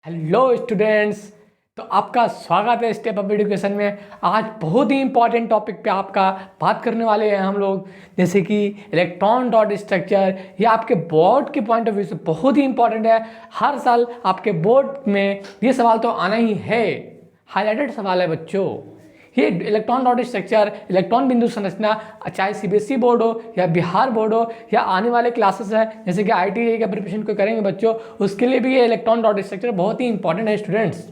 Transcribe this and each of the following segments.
Hello students. तो आपका स्वागत है स्टेप अप एजुकेशन में। आज बहुत ही इंपॉर्टेंट टॉपिक पे आपका बात करने वाले हैं हम लोग, जैसे कि इलेक्ट्रॉन डॉट स्ट्रक्चर। ये आपके बोर्ड के पॉइंट ऑफ व्यू से बहुत ही इंपॉर्टेंट है। हर साल आपके बोर्ड में ये सवाल तो आना ही है, हाईलाइटेड सवाल है बच्चों। ये इलेक्ट्रॉन डॉट स्ट्रक्चर, इलेक्ट्रॉन बिंदु संरचना, चाहे सीबीएसई बोर्ड हो या बिहार बोर्ड हो या आने वाले क्लासेस है जैसे कि आईटीआई का प्रिपरेशन को करेंगे बच्चों, उसके लिए भी ये इलेक्ट्रॉन डॉट स्ट्रक्चर बहुत ही इंपॉर्टेंट है स्टूडेंट्स।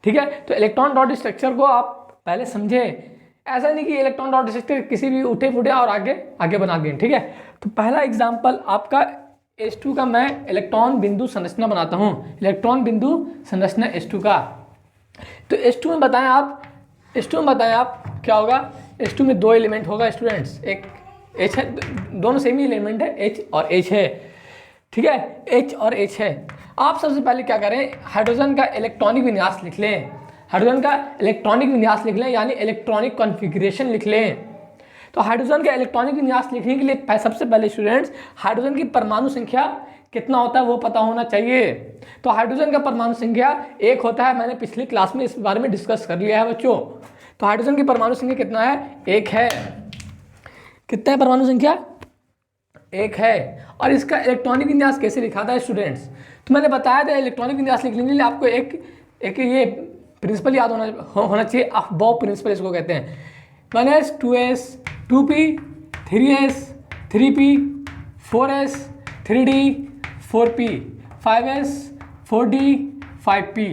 ठीक है, तो इलेक्ट्रॉन डॉट स्ट्रक्चर को आप पहले समझे। ऐसा नहीं कि इलेक्ट्रॉन डॉट स्ट्रक्चर किसी भी उठे फुटे और आगे आगे बना दें। ठीक है, तो पहला एग्जाम्पल आपका H2 का मैं इलेक्ट्रॉन बिंदु संरचना बनाता हूँ। इलेक्ट्रॉन बिंदु संरचना H2 का, तो H2 में बताएं आप क्या होगा। H2 में दो एलिमेंट होगा स्टूडेंट्स, एक H है, दोनों सेम ही एलिमेंट है, H और H है। ठीक है, H और H है। आप सबसे पहले क्या करें, हाइड्रोजन का इलेक्ट्रॉनिक विन्यास लिख लें। हाइड्रोजन का इलेक्ट्रॉनिक विन्यास लिख लें, यानी इलेक्ट्रॉनिक कॉन्फ़िगरेशन लिख लें। तो हाइड्रोजन का इलेक्ट्रॉनिक विन्यास लिखने के लिए सबसे पहले स्टूडेंट्स हाइड्रोजन की परमाणु संख्या कितना होता है वो पता होना चाहिए। तो हाइड्रोजन का परमाणु संख्या 1 होता है। मैंने पिछली क्लास में इस बारे में डिस्कस कर लिया है बच्चों। तो हाइड्रोजन की परमाणु संख्या कितना है, 1 है। कितना है परमाणु संख्या, 1 है। और इसका इलेक्ट्रॉनिक विन्यास कैसे लिखा था स्टूडेंट्स, तो मैंने बताया था इलेक्ट्रॉनिक विन्यास लिखने के लिए आपको एक ये प्रिंसिपल याद होना चाहिए। अफबाउ प्रिंसिपल इसको कहते हैं। 1s 2s 2p 3s 3p 4s 3d 4p 5s 4d 5p।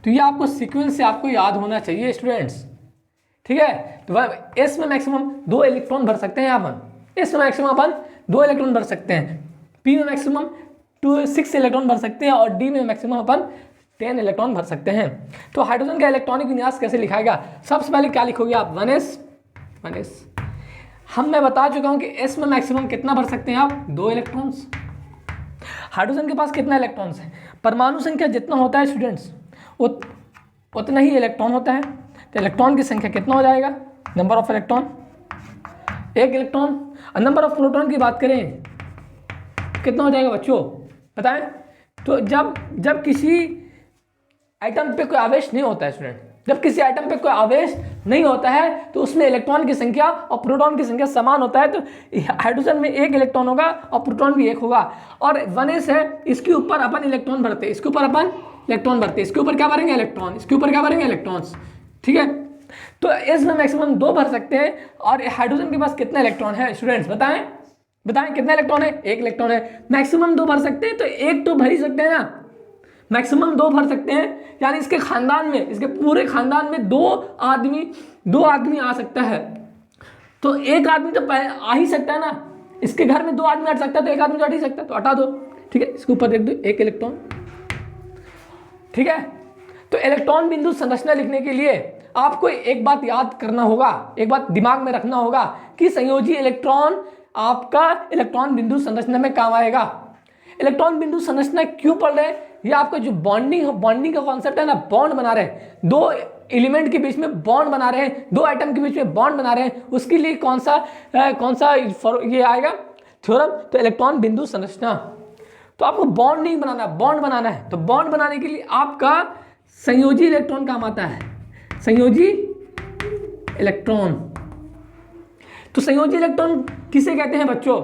तो ये आपको सीक्वेंस से आपको याद होना चाहिए स्टूडेंट्स। ठीक है, तो एस में मैक्सिमम 2 इलेक्ट्रॉन भर सकते हैं अपन। एस में मैक्सिमम अपन 2 इलेक्ट्रॉन भर सकते हैं। पी में मैक्सिमम 6 इलेक्ट्रॉन भर सकते हैं और डी में मैक्सिमम अपन 10 इलेक्ट्रॉन भर सकते हैं। तो हाइड्रोजन का इलेक्ट्रॉनिक विन्यास कैसे लिखाएगा, सबसे पहले क्या लिखोगे आप, 1s। मैं बता चुका हूं कि एस में मैक्सिमम कितना भर सकते हैं आप, 2 इलेक्ट्रॉन्स। हाइड्रोजन के पास कितना इलेक्ट्रॉन्स है, परमाणु संख्या जितना होता है स्टूडेंट्स उतना ही इलेक्ट्रॉन होता है। तो इलेक्ट्रॉन की संख्या कितना हो जाएगा, नंबर ऑफ इलेक्ट्रॉन 1 इलेक्ट्रॉन। और नंबर ऑफ प्रोटॉन की बात करें कितना हो जाएगा बच्चों, बताएं। तो जब किसी आइटम पे कोई आवेश नहीं होता है स्टूडेंट, जब किसी आइटम पे कोई आवेश नहीं होता है तो उसमें इलेक्ट्रॉन की संख्या और प्रोटॉन की संख्या समान होता है। तो हाइड्रोजन में 1 इलेक्ट्रॉन होगा और प्रोटॉन भी 1 होगा। और 1s है, इसके ऊपर अपन इलेक्ट्रॉन भरते हैं, इसके ऊपर अपन इलेक्ट्रॉन भरते हैं, इसके ऊपर क्या भरेंगे, इलेक्ट्रॉन, इसके ऊपर क्या भरेंगे, इलेक्ट्रॉन्स। ठीक है, तो एस में मैक्सिमम 2 भर सकते हैं। और हाइड्रोजन के पास कितना इलेक्ट्रॉन है स्टूडेंट्स, बताएं कितना इलेक्ट्रॉन है, 1 इलेक्ट्रॉन है। मैक्सिमम 2 भर सकते हैं, तो 1 तो भर ही सकते हैं ना, मैक्सिमम 2 भर सकते हैं। यानी इसके खानदान में, इसके पूरे खानदान में 2 आदमी आ सकता है। तो 1 आदमी तो आ ही सकता है ना, इसके घर में 2 आदमी हट सकता है, तो 1 आदमी तो हट ही सकता है, तो हटा दो। ठीक है, इसके ऊपर देख दो 1 इलेक्ट्रॉन। ठीक है, तो इलेक्ट्रॉन बिंदु संरचना लिखने के लिए आपको एक बात याद करना होगा, एक बात दिमाग में रखना होगा कि संयोजी इलेक्ट्रॉन आपका इलेक्ट्रॉन बिंदु संरचना में काम आएगा। इलेक्ट्रॉन बिंदु संरचना क्यों पढ़ रहे हैं, ये आपका जो बॉन्डिंग का कॉन्सेप्ट है ना, बॉन्ड बना रहे हैं, 2 एलिमेंट के बीच में बॉन्ड बना रहे हैं, 2 आइटम के बीच में बॉन्ड बना रहे हैं, उसके लिए कौन सा ये आएगा थ्योरम, तो इलेक्ट्रॉन बिंदु संरचना। तो आपको बॉन्ड नहीं बनाना, बॉन्ड बनाना है। तो बॉन्ड बनाने के लिए आपका संयोजी इलेक्ट्रॉन काम आता है, संयोजी इलेक्ट्रॉन। तो संयोजी इलेक्ट्रॉन किसे कहते हैं बच्चों,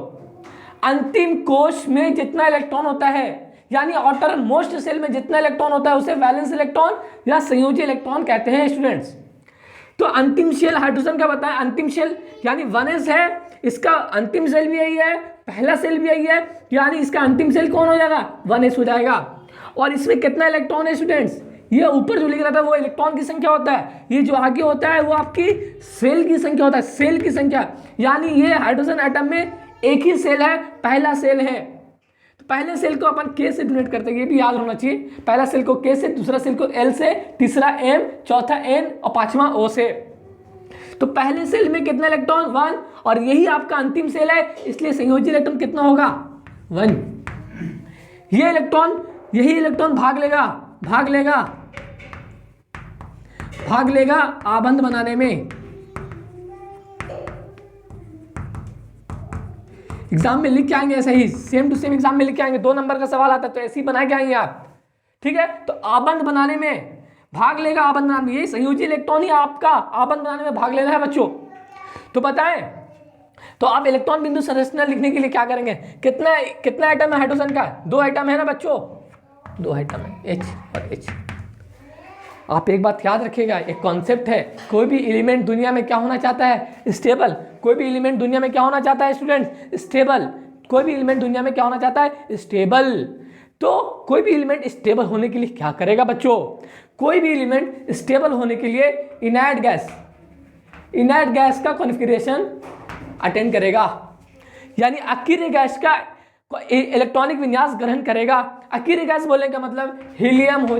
अंतिम कोश में जितना इलेक्ट्रॉन होता है, यानी आउटर मोस्ट सेल में जितना इलेक्ट्रॉन होता है उसे वैलेंस इलेक्ट्रॉन या संयोजी इलेक्ट्रॉन कहते हैं स्टूडेंट्स। तो अंतिम शेल हाइड्रोजन का बताएं, अंतिम शेल यानी 1s है, इसका अंतिम सेल भी यही है, पहला सेल भी यही है, यानी इसका अंतिम सेल कौन हो जाएगा, 1s हो जाएगा। और इसमें कितना इलेक्ट्रॉन है स्टूडेंट्स, ये ऊपर जो लिख रहा था वो इलेक्ट्रॉन की संख्या होता है, ये जो आगे होता है वो आपकी सेल की संख्या होता है, सेल की संख्या। यानी ये हाइड्रोजन एटम में एक ही सेल है, पहला सेल है। तो पहले सेल को अपन K से डिनोट करते हैं, ये भी याद होना चाहिए। पहला सेल को K से, दूसरा सेल को L से, तीसरा M, चौथा N और 5वां O से। तो पहले सेल में कितना इलेक्ट्रॉन, 1, और यही आपका अंतिम सेल है, इसलिए संयोजी इलेक्ट्रॉन कितना होगा, 1। यही इलेक्ट्रॉन भाग लेगा आबंध बनाने में। एग्जाम में लिख के आएंगे ऐसे ही, सेम टू सेम एग्जाम में लिख के आएंगे, 2 नंबर का सवाल आता है तो ऐसे ही बना के आएंगे आप। ठीक है, तो आबंध बनाने में भाग लेगा, आबंध बनाने में, ये संयोजी इलेक्ट्रॉन ही आपका आबंध बनाने में भाग लेना है बच्चों। तो बताएं, तो आप इलेक्ट्रॉन बिंदु संरचना लिखने के लिए क्या करेंगे, कितना एटम है हाइड्रोजन का, 2 एटम है ना बच्चों, 2 एटम है, H और H। आप एक बात याद रखिएगा, एक कॉन्सेप्ट है, कोई भी एलिमेंट दुनिया में क्या होना चाहता है, स्टेबल। कोई भी एलिमेंट दुनिया में क्या होना चाहता है स्टूडेंट, स्टेबल। कोई भी एलिमेंट दुनिया में क्या होना चाहता है, स्टेबल। तो कोई भी एलिमेंट स्टेबल होने के लिए क्या करेगा बच्चों, कोई भी एलिमेंट स्टेबल होने के लिए इनर्ट गैस का कॉन्फ़िगरेशन अटेंड करेगा, यानी अक्रिय गैस का इलेक्ट्रॉनिक विन्यास ग्रहण करेगा। अक्रिय गैस बोलने का मतलब हीलियम हो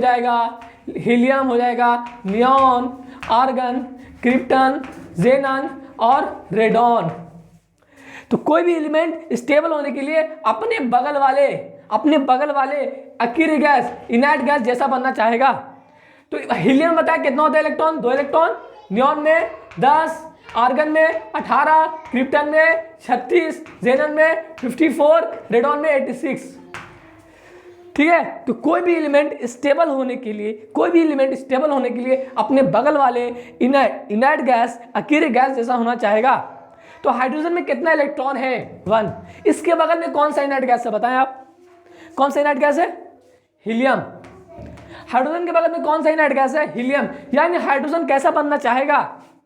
जाएगा, नियॉन, आर्गन, क्रिप्टन, जेनन और रेडॉन। तो कोई भी एलिमेंट स्टेबल होने के लिए अपने बगल वाले अक्रिय गैस, इनर्ट गैस जैसा बनना चाहेगा। तो हीलियम बताया कितना होता है इलेक्ट्रॉन, 2 इलेक्ट्रॉन, नियॉन में 10, आर्गन में 18, क्रिप्टन में 36, जेनन में 54, रेडॉन में 86। ठीक है, तो कोई भी एलिमेंट स्टेबल होने के लिए अपने बगल वाले इनर्ट गैस, अक्रिय गैस जैसा होना चाहेगा। तो हाइड्रोजन में कितना इलेक्ट्रॉन है, 1। इसके बगल में कौन सा इनर्ट गैस है बताएं आप, कौन सा इनर्ट गैस है, हीलियम। हाइड्रोजन के बगल में कौन सा इनर्ट गैस है, हीलियम। यानी हाइड्रोजन कैसा बनना चाहेगा,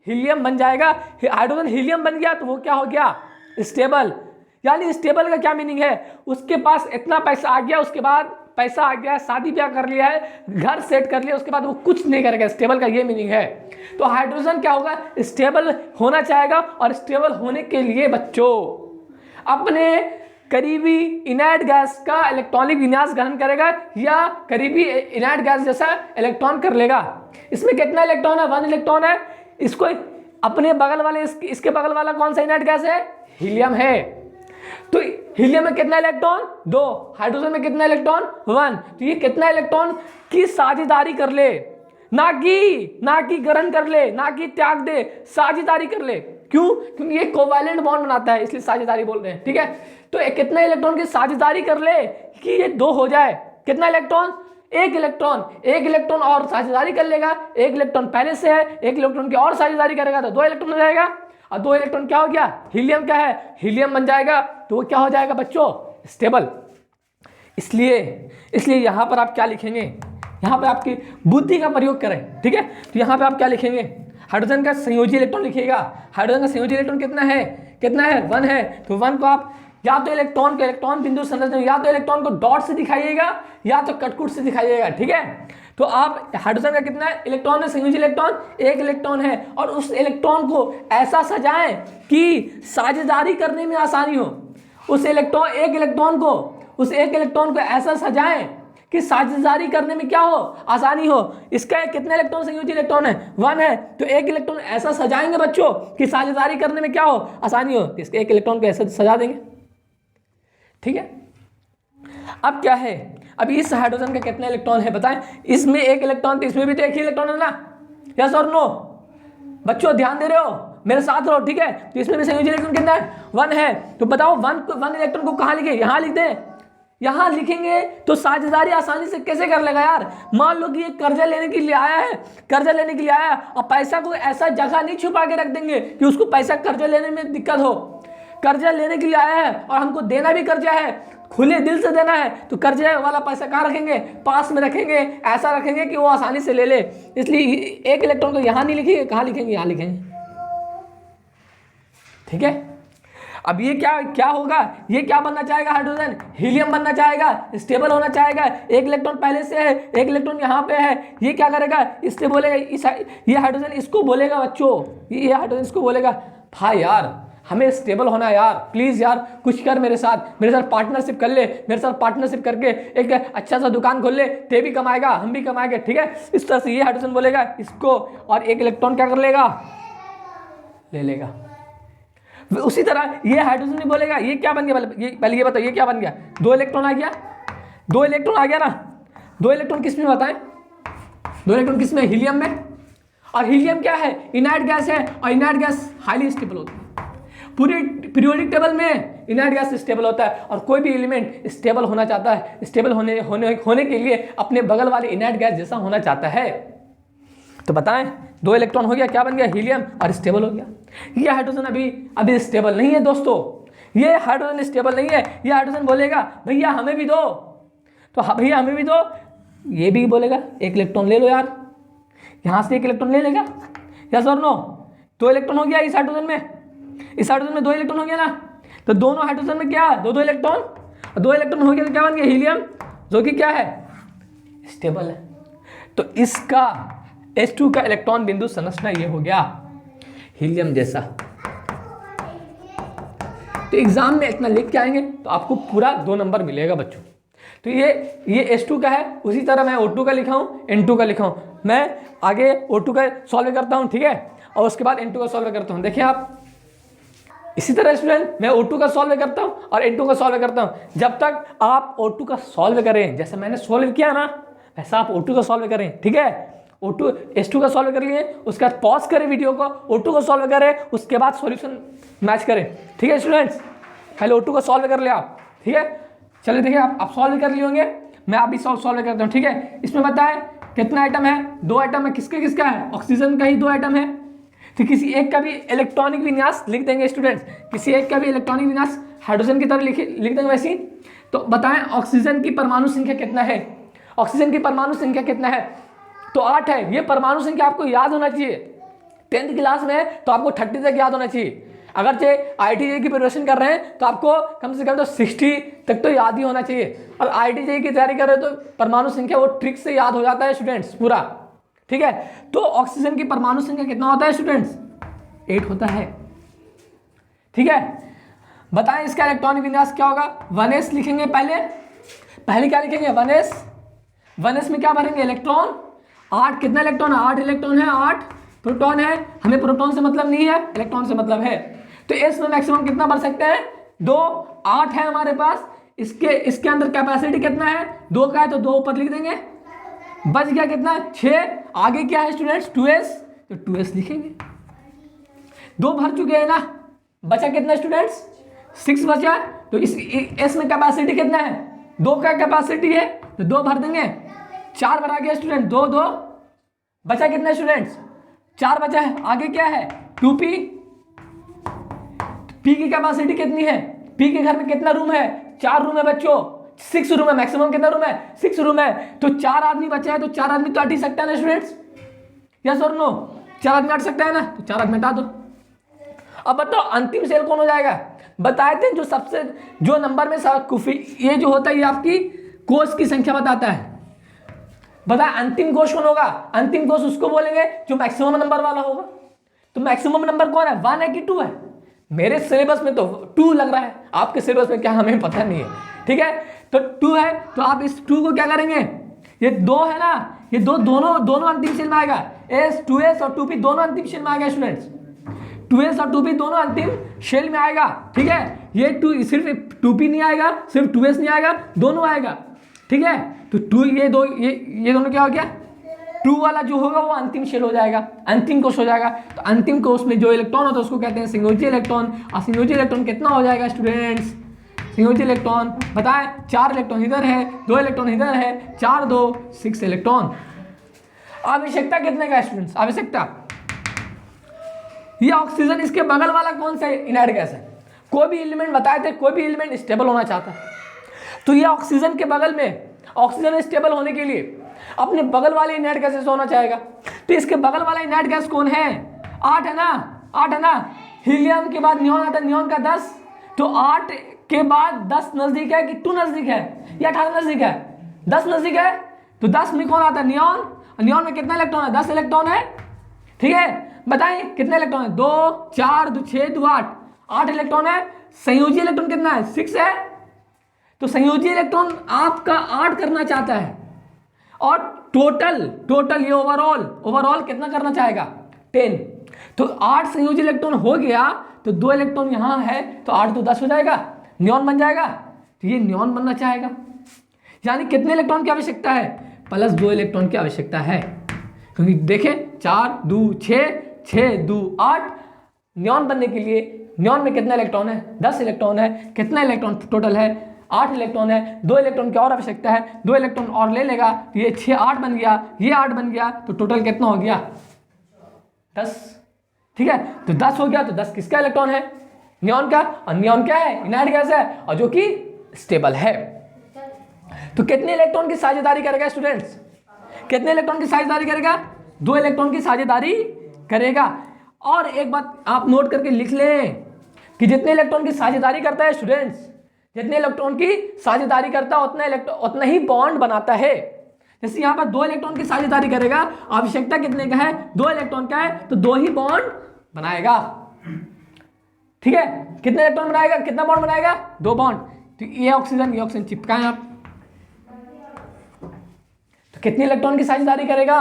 हीलियम बन जाएगा। हाइड्रोजन हीलियम बन गया तो वो क्या हो गया, स्टेबल। यानी स्टेबल का क्या मीनिंग है, उसके पास इतना पैसा आ गया, उसके बाद पैसा आ गया, शादी ब्याह कर लिया है, घर सेट कर लिया, उसके बाद वो कुछ नहीं करेगा, स्टेबल का ये मीनिंग है। तो हाइड्रोजन क्या होगा, स्टेबल होना चाहेगा, और स्टेबल होने के लिए बच्चों अपने करीबी इनर्ट गैस का इलेक्ट्रॉनिक विन्यास ग्रहण करेगा, या करीबी इनर्ट गैस जैसा इलेक्ट्रॉन कर लेगा। इसमें कितना इलेक्ट्रॉन है, 1 इलेक्ट्रॉन है। इसको अपने बगल वाले, इसके बगल वाला कौन सा इनर्ट गैस है, हीलियम है। तो हीलियम में कितना इलेक्ट्रॉन, 2। हाइड्रोजन में कितना इलेक्ट्रॉन, 1। तो ये कितना इलेक्ट्रॉन की साझेदारी कर ले, ना कि ग्रहण कर ले, ना कि त्याग दे, साझेदारी कर ले। क्यों, क्योंकि ये कोवैलेंट बॉन्ड बनाता है, इसलिए साझेदारी बोल रहे हैं। ठीक है, तो कितना इलेक्ट्रॉन की साझेदारी कर ले कि ये 2 हो जाए। कितना इलेक्ट्रॉन, 1 इलेक्ट्रॉन और साझेदारी कर लेगा। 1 इलेक्ट्रॉन पहले से है, 1 इलेक्ट्रॉन की और साझेदारी करेगा तो 2 इलेक्ट्रॉन हो जाएगा। और 2 इलेक्ट्रॉन क्या हो गया, हीलियम क्या है, हीलियम बन जाएगा। तो वो क्या हो जाएगा बच्चों, स्टेबल। इसलिए यहाँ पर आप क्या लिखेंगे, यहाँ पे आपकी बुद्धि का प्रयोग करें। ठीक है, तो यहाँ पे आप क्या लिखेंगे, हाइड्रोजन का संयोजी इलेक्ट्रॉन लिखिएगा। हाइड्रोजन का संयोजी इलेक्ट्रॉन कितना है, 1 है। तो 1 को आप या तो इलेक्ट्रॉन बिंदु संरचना, या तो इलेक्ट्रॉन को डॉट से दिखाइएगा, या तो कटकुट से दिखाइएगा। ठीक है, तो आप हाइड्रोजन का कितना इलेक्ट्रॉन है, संयोजी इलेक्ट्रॉन 1 इलेक्ट्रॉन है, और उस इलेक्ट्रॉन को ऐसा सजाएं कि साझेदारी करने में आसानी हो। उस 1 इलेक्ट्रॉन को ऐसा सजाएं कि साझेदारी करने में क्या हो, आसानी हो। इसका कितने इलेक्ट्रॉन संयोजी इलेक्ट्रॉन है, 1 है। तो 1 इलेक्ट्रॉन ऐसा सजाएंगे बच्चों कि साझेदारी करने में क्या हो, आसानी हो। इसके 1 इलेक्ट्रॉन को ऐसा सजा देंगे। ठीक है, अब क्या है, अब इस हाइड्रोजन का कितना इलेक्ट्रॉन है बताएं। इसमें 1 इलेक्ट्रॉन, तो इसमें भी तो 1 ही इलेक्ट्रॉन है ना, यस और नो। बच्चों ध्यान दे रहे हो, मेरे साथ रहो। ठीक है, तो इसमें भी संयोजी इलेक्ट्रॉन कितना है, 1 है। तो बताओ 1 इलेक्ट्रॉन को कहाँ लिखे, यहाँ लिख दें। यहाँ लिखेंगे तो साझेदारी आसानी से कैसे कर लेगा यार। मान लो कि ये कर्जा लेने के लिए आया है, और पैसा को ऐसा जगह नहीं छुपा के रख देंगे कि उसको पैसा कर्जा लेने में दिक्कत हो। कर्जा लेने के लिए आया है और हमको देना भी कर्जा है, खुले दिल से देना है, तो कर्जे वाला पैसा कहाँ रखेंगे, पास में रखेंगे, ऐसा रखेंगे कि वो आसानी से ले ले। इसलिए 1 इलेक्ट्रॉन को यहाँ नहीं लिखेंगे, कहाँ लिखेंगे, यहाँ लिखेंगे। ठीक है, अब ये क्या होगा, ये क्या बनना चाहेगा, हाइड्रोजन हीलियम बनना चाहेगा, स्टेबल होना चाहेगा। 1 इलेक्ट्रॉन पहले से है, 1 इलेक्ट्रॉन यहाँ पे है। ये क्या करेगा, इससे बोलेगा, ये हाइड्रोजन इसको बोलेगा बच्चों, ये हाइड्रोजन इसको बोलेगा, भाई यार हमें स्टेबल होना है यार, प्लीज़ यार कुछ कर मेरे साथ पार्टनरशिप कर ले, मेरे साथ पार्टनरशिप करके एक अच्छा सा दुकान खोल ले, ते भी कमाएगा, हम भी कमाएंगे। ठीक है, इस तरह से ये हाइड्रोजन बोलेगा इसको, और 1 इलेक्ट्रॉन क्या कर लेगा, ले लेगा। उसी तरह ये हाइड्रोजन नहीं बोलेगा, ये क्या बन गया, पहले ये बताओ, ये क्या बन गया, 2 इलेक्ट्रॉन आ गया, 2 इलेक्ट्रॉन आ गया ना। 2 इलेक्ट्रॉन किस में बताएं, 2 इलेक्ट्रॉन किस में, हीलियम में। और हीलियम क्या है, इनर्ट गैस है, और इनर्ट गैस हाईली स्टेबल होती है। पूरी पीरियोडिक टेबल में इनर्ट गैस स्टेबल होता है, और कोई भी एलिमेंट स्टेबल होना चाहता है, स्टेबल होने के लिए अपने बगल वाले इनर्ट गैस जैसा होना चाहता है। तो बताएं, 2 इलेक्ट्रॉन हो गया, क्या बन गया, हीलियम, और स्टेबल हो गया। ये हाइड्रोजन अभी स्टेबल नहीं है दोस्तों, ये हाइड्रोजन स्टेबल नहीं है। ये हाइड्रोजन बोलेगा भैया हमें भी दो, तो भैया हमें भी दो, ये भी बोलेगा 1 इलेक्ट्रॉन ले लो यार, यहाँ से 1 इलेक्ट्रॉन ले लेगा, यस और नो। 2 इलेक्ट्रॉन हो गया इस हाइड्रोजन में 2 इलेक्ट्रॉन हो गया ना, तो दोनों हाइड्रोजन में क्या, 2 इलेक्ट्रॉन, 2 इलेक्ट्रॉन हो गया तो क्या बन गया, हीलियम, जो कि क्या है, स्टेबल है। तो इसका H2 का इलेक्ट्रॉन बिंदु संरचना ये हो गया हीलियम जैसा। तो एग्जाम में इतना लिख के आएंगे तो आपको पूरा 2 नंबर मिलेगा बच्चों। तो ये H2 का है, उसी तरह मैं O2 का लिखा हूँ, N2 का लिखा हूँ। मैं आगे O2 का सॉल्व करता हूँ, ठीक है, और उसके बाद N2 का सॉल्व करता हूँ। देखिए आप, इसी तरह स्टूडेंट मैं O2 का सॉल्व करता हूँ और N2 का सॉल्व करता हूँ। जब तक आप O2 का सॉल्व करें, जैसे मैंने सॉल्व किया ना, वैसा आप O2 का सॉल्व करें, ठीक है। H2 का सॉल्व कर लिए, उसके बाद पॉज करें वीडियो को, O2 को सॉल्व करें, उसके बाद सॉल्यूशन मैच करें, ठीक है स्टूडेंट्स। पहले O2 को सॉल्व कर लिया आप, ठीक है। चलिए देखिए, आप सॉल्व कर लिए होंगे, मैं अभी सॉल्व करता हूँ, ठीक है। इसमें बताएं कितना आइटम है, 2 आइटम है, किसका है, ऑक्सीजन का ही 2 आइटम है। तो किसी एक का भी इलेक्ट्रॉनिक विन्यास लिख देंगे स्टूडेंट्स, किसी एक का भी इलेक्ट्रॉनिक विन्यास हाइड्रोजन की तरह लिख देंगे वैसे ही। तो बताएं ऑक्सीजन की परमाणु संख्या कितना है, ऑक्सीजन की परमाणु संख्या कितना है, तो 8 है। ये परमाणु संख्या आपको याद होना चाहिए, 10th क्लास में है तो आपको 30 तक याद होना चाहिए। अगर चाहे IIT की प्रिपरेशन कर रहे हैं तो आपको कम से कम तो 60 तक तो याद ही होना चाहिए, और IIT की तैयारी कर रहे हो तो परमाणु संख्या वो ट्रिक से याद हो जाता है स्टूडेंट्स पूरा, ठीक है। तो ऑक्सीजन की परमाणु संख्या कितना होता है स्टूडेंट्स, 8 होता है, ठीक है। बताएं इसका इलेक्ट्रॉनिक विन्यास क्या होगा, 1s लिखेंगे पहले क्या लिखेंगे, 1s में क्या भरेंगे, इलेक्ट्रॉन, 8 कितना इलेक्ट्रॉन है, 8 इलेक्ट्रॉन है, 8 प्रोटॉन है। हमें प्रोटॉन से मतलब नहीं है, इलेक्ट्रॉन से मतलब है। तो s में मैक्सिमम कितना भर सकते हैं, 2, 8 है हमारे पास, इसके अंदर कैपेसिटी कितना है, 2 का है तो 2 ऊपर लिख देंगे, बच गया कितना, 6। आगे क्या है स्टूडेंट्स, 2s, तो 2s लिखेंगे। 2 भर चुके हैं ना, बचा कितना स्टूडेंट्स, 6 बचा। तो इस s में कैपेसिटी कितना है, 2 का कैपेसिटी है तो 2 भर देंगे, 4 भरा गया स्टूडेंट, 2 2 बचा कितना स्टूडेंट्स, 4 बचा है। आगे क्या है, 2p, p की कैपेसिटी कितनी है, p के घर में कितना रूम है, 4 रूम है बच्चों, 6 रूम है, मैक्सिमम कितना रूम है, 6 रूम है। तो 4 आदमी बचा है, तो 4 आदमी तो हट ही सकता है ना स्टूडेंट्स, यस और नो, 4 आदमी हट सकता है ना, तो 4 आदमी हटा दो। अब बताओ अंतिम सेल कौन हो जाएगा, बताए थे जो नंबर में ये जो होता है ये आपकी कोष की संख्या बताता है। बता अंतिम कोष कौन होगा, अंतिम कोष उसको बोलेंगे जो मैक्सिमम नंबर वाला होगा। तो मैक्सिमम नंबर कौन है, 1 है कि 2 है, मेरे सिलेबस में तो 2 लग रहा है, आपके सिलेबस में क्या हमें पता नहीं है, ठीक है। तो 2 है, तो आप इस 2 को क्या करेंगे, ये 2 है ना, ये दोनों अंतिम शेल में आएगा, s 2s और 2p दोनों अंतिम शेल में आएगा स्टूडेंट्स, 2s और 2p दोनों अंतिम शेल में आएगा, ठीक है। ये 2 सिर्फ 2p नहीं आएगा, सिर्फ 2s नहीं आएगा, दोनों आएगा, ठीक है। तो 2 ये दोनों क्या हो गया, 2 वाला जो होगा वो अंतिम शेल हो जाएगा, अंतिम कोष हो जाएगा। तो अंतिम कोष में जो इलेक्ट्रॉन होता है उसको कहते हैं संयोजी इलेक्ट्रॉन। और संयोजी इलेक्ट्रॉन कितना हो जाएगा स्टूडेंट्स, संयोजी इलेक्ट्रॉन बताएं, 4 इलेक्ट्रॉन इधर है, 2 इलेक्ट्रॉन इधर है, 4 2 6 इलेक्ट्रॉन। आवश्यकता कितने का स्टूडेंट्स, आवश्यकता, ये ऑक्सीजन, इसके बगल वाला कौन सा इनर्ट गैस है, कोई भी एलिमेंट बताए थे, कोई भी एलिमेंट स्टेबल होना चाहता है, तो ये ऑक्सीजन के बगल में, ऑक्सीजन स्टेबल होने के लिए अपने बगल वाले इनर्ट गैस से होना चाहेगा। तो इसके बगल वाला इनर्ट गैस कौन है, 8 है ना, 8 है ना। हीलियम के बाद नियॉन आता है, नियॉन का 10, तो 8 के बाद 10 नजदीक है कि 2 नजदीक है या 18 नजदीक है, 10 नजदीक है। तो 10 में कौन आता है, नियॉन, नियॉन में कितना इलेक्ट्रॉन है, 10 इलेक्ट्रॉन है, ठीक है। बताइए कितने इलेक्ट्रॉन है, 2 4 2 6 2 8, 8 इलेक्ट्रॉन है। संयोजी इलेक्ट्रॉन कितना है, 6 है। तो संयोजी इलेक्ट्रॉन आपका 8 करना चाहता है, और टोटल ये ओवरऑल कितना करना चाहेगा, 10। तो 8 संयोजी इलेक्ट्रॉन हो गया, तो 2 इलेक्ट्रॉन यहाँ है, तो 8 2 10 हो जाएगा, नियॉन बन जाएगा। तो ये नियॉन बनना चाहेगा, यानी कितने इलेक्ट्रॉन की आवश्यकता है, प्लस 2 इलेक्ट्रॉन की आवश्यकता है, क्योंकि देखें 4 2 6 6 2 8, नियॉन बनने के लिए नियॉन में कितना इलेक्ट्रॉन है? 10 इलेक्ट्रॉन है। कितना इलेक्ट्रॉन टोटल है? 8 इलेक्ट्रॉन है। 2 इलेक्ट्रॉन की और आवश्यकता है, 2 इलेक्ट्रॉन और ले लेगा तो ये 6 8 बन गया, ये 8 बन गया, तो टोटल कितना हो गया? 10। ठीक है, तो 10 हो गया, तो 10 किसका इलेक्ट्रॉन है? नियॉन का। और नियॉन क्या है? इनर्ट गैस है और जो कि स्टेबल है। तो कितने इलेक्ट्रॉन की साझेदारी करेगा स्टूडेंट्स? कितने इलेक्ट्रॉन की साझेदारी करेगा? 2 इलेक्ट्रॉन की साझेदारी करेगा। और एक बात आप नोट करके लिख लें कि जितने इलेक्ट्रॉन की साझेदारी करता है स्टूडेंट्स, जितने इलेक्ट्रॉन की साझेदारी करता है उतना ही बॉन्ड बनाता है। जैसे यहाँ पर 2 इलेक्ट्रॉन की साझेदारी करेगा, आवश्यकता कितने का है? 2 इलेक्ट्रॉन का है, तो 2 ही बॉन्ड बनाएगा। ठीक है, कितने इलेक्ट्रॉन बनाएगा? कितना बॉन्ड बनाएगा? 2 बॉन्ड। तो ये ऑक्सीजन चिपकाएं आप। तो कितने इलेक्ट्रॉन की साझेदारी करेगा?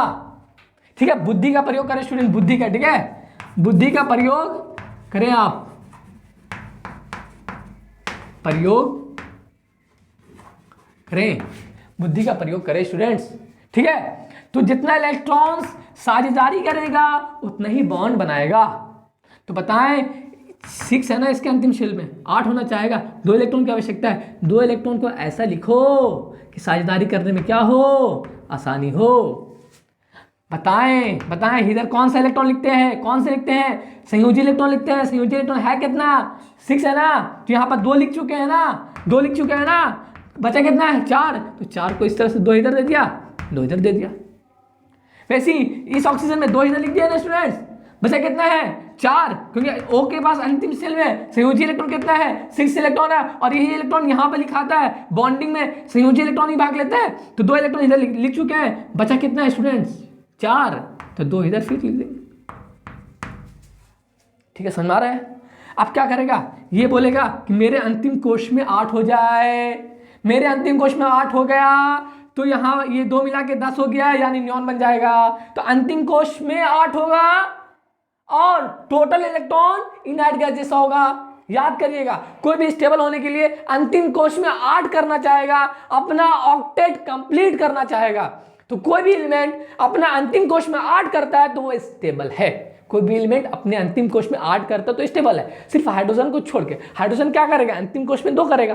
ठीक है, बुद्धि का प्रयोग करें स्टूडेंट, बुद्धि का। ठीक है, बुद्धि का प्रयोग करें आप, प्रयोग करें, बुद्धि का प्रयोग करें स्टूडेंट्स। ठीक है, तो जितना इलेक्ट्रॉन्स साझेदारी करेगा उतना ही बॉन्ड बनाएगा। तो बताएं 6 है ना इसके अंतिम शेल में, 8 होना चाहेगा। 2 इलेक्ट्रॉन की आवश्यकता है। 2 इलेक्ट्रॉन को ऐसा लिखो कि साझेदारी करने में क्या हो? आसानी हो। बताएं इधर कौन सा इलेक्ट्रॉन लिखते हैं? कौन से लिखते हैं? संयोजी इलेक्ट्रॉन लिखते हैं। संयोजी इलेक्ट्रॉन है कितना? 6 है ना, तो यहाँ पर 2 लिख चुके हैं ना, 2 लिख चुके हैं ना, बचा कितना है? 4। तो 4 को इस तरह से 2 इधर दे दिया, 2 इधर दे दिया। वैसे ही इस ऑक्सीजन में 2 इधर लिख दिया ना स्टूडेंट्स, बचा कितना है? 4, क्योंकि O के पास अंतिम सेल में संयोजी इलेक्ट्रॉन कितना है? 6 इलेक्ट्रॉन है, और यही इलेक्ट्रॉन यहाँ पर लिखाता है बॉन्डिंग में संयोजी इलेक्ट्रॉन ही भाग लेता है। तो 2 इलेक्ट्रॉन इधर लिख चुके हैं, बचा कितना है स्टूडेंट्स? 4, तो 2 इधर फिर लिख देंगे। ठीक है, समझ में आ रहा है? अब क्या करेगा? ये बोलेगा कि मेरे अंतिम कोश में 8 हो जाए। मेरे अंतिम कोश में 8 हो गया तो यहाँ ये 2 मिला के 10 हो गया, यानी नियॉन बन जाएगा। तो अंतिम कोश में 8 होगा और टोटल इलेक्ट्रॉन इनर्ट गैस जैसा होगा। याद करिएगा, कोई भी स्टेबल होने के लिए अंतिम कोश में 8 करना चाहेगा, अपना ऑक्टेट कंप्लीट करना चाहेगा। तो कोई भी एलिमेंट अपना अंतिम कोश में 8 करता है तो वो स्टेबल है। कोई भी एलिमेंट अपने अंतिम कोश में 8 करता है तो स्टेबल है। सिर्फ हाइड्रोजन को छोड़ के, हाइड्रोजन क्या करेगा? अंतिम कोश में 2 करेगा,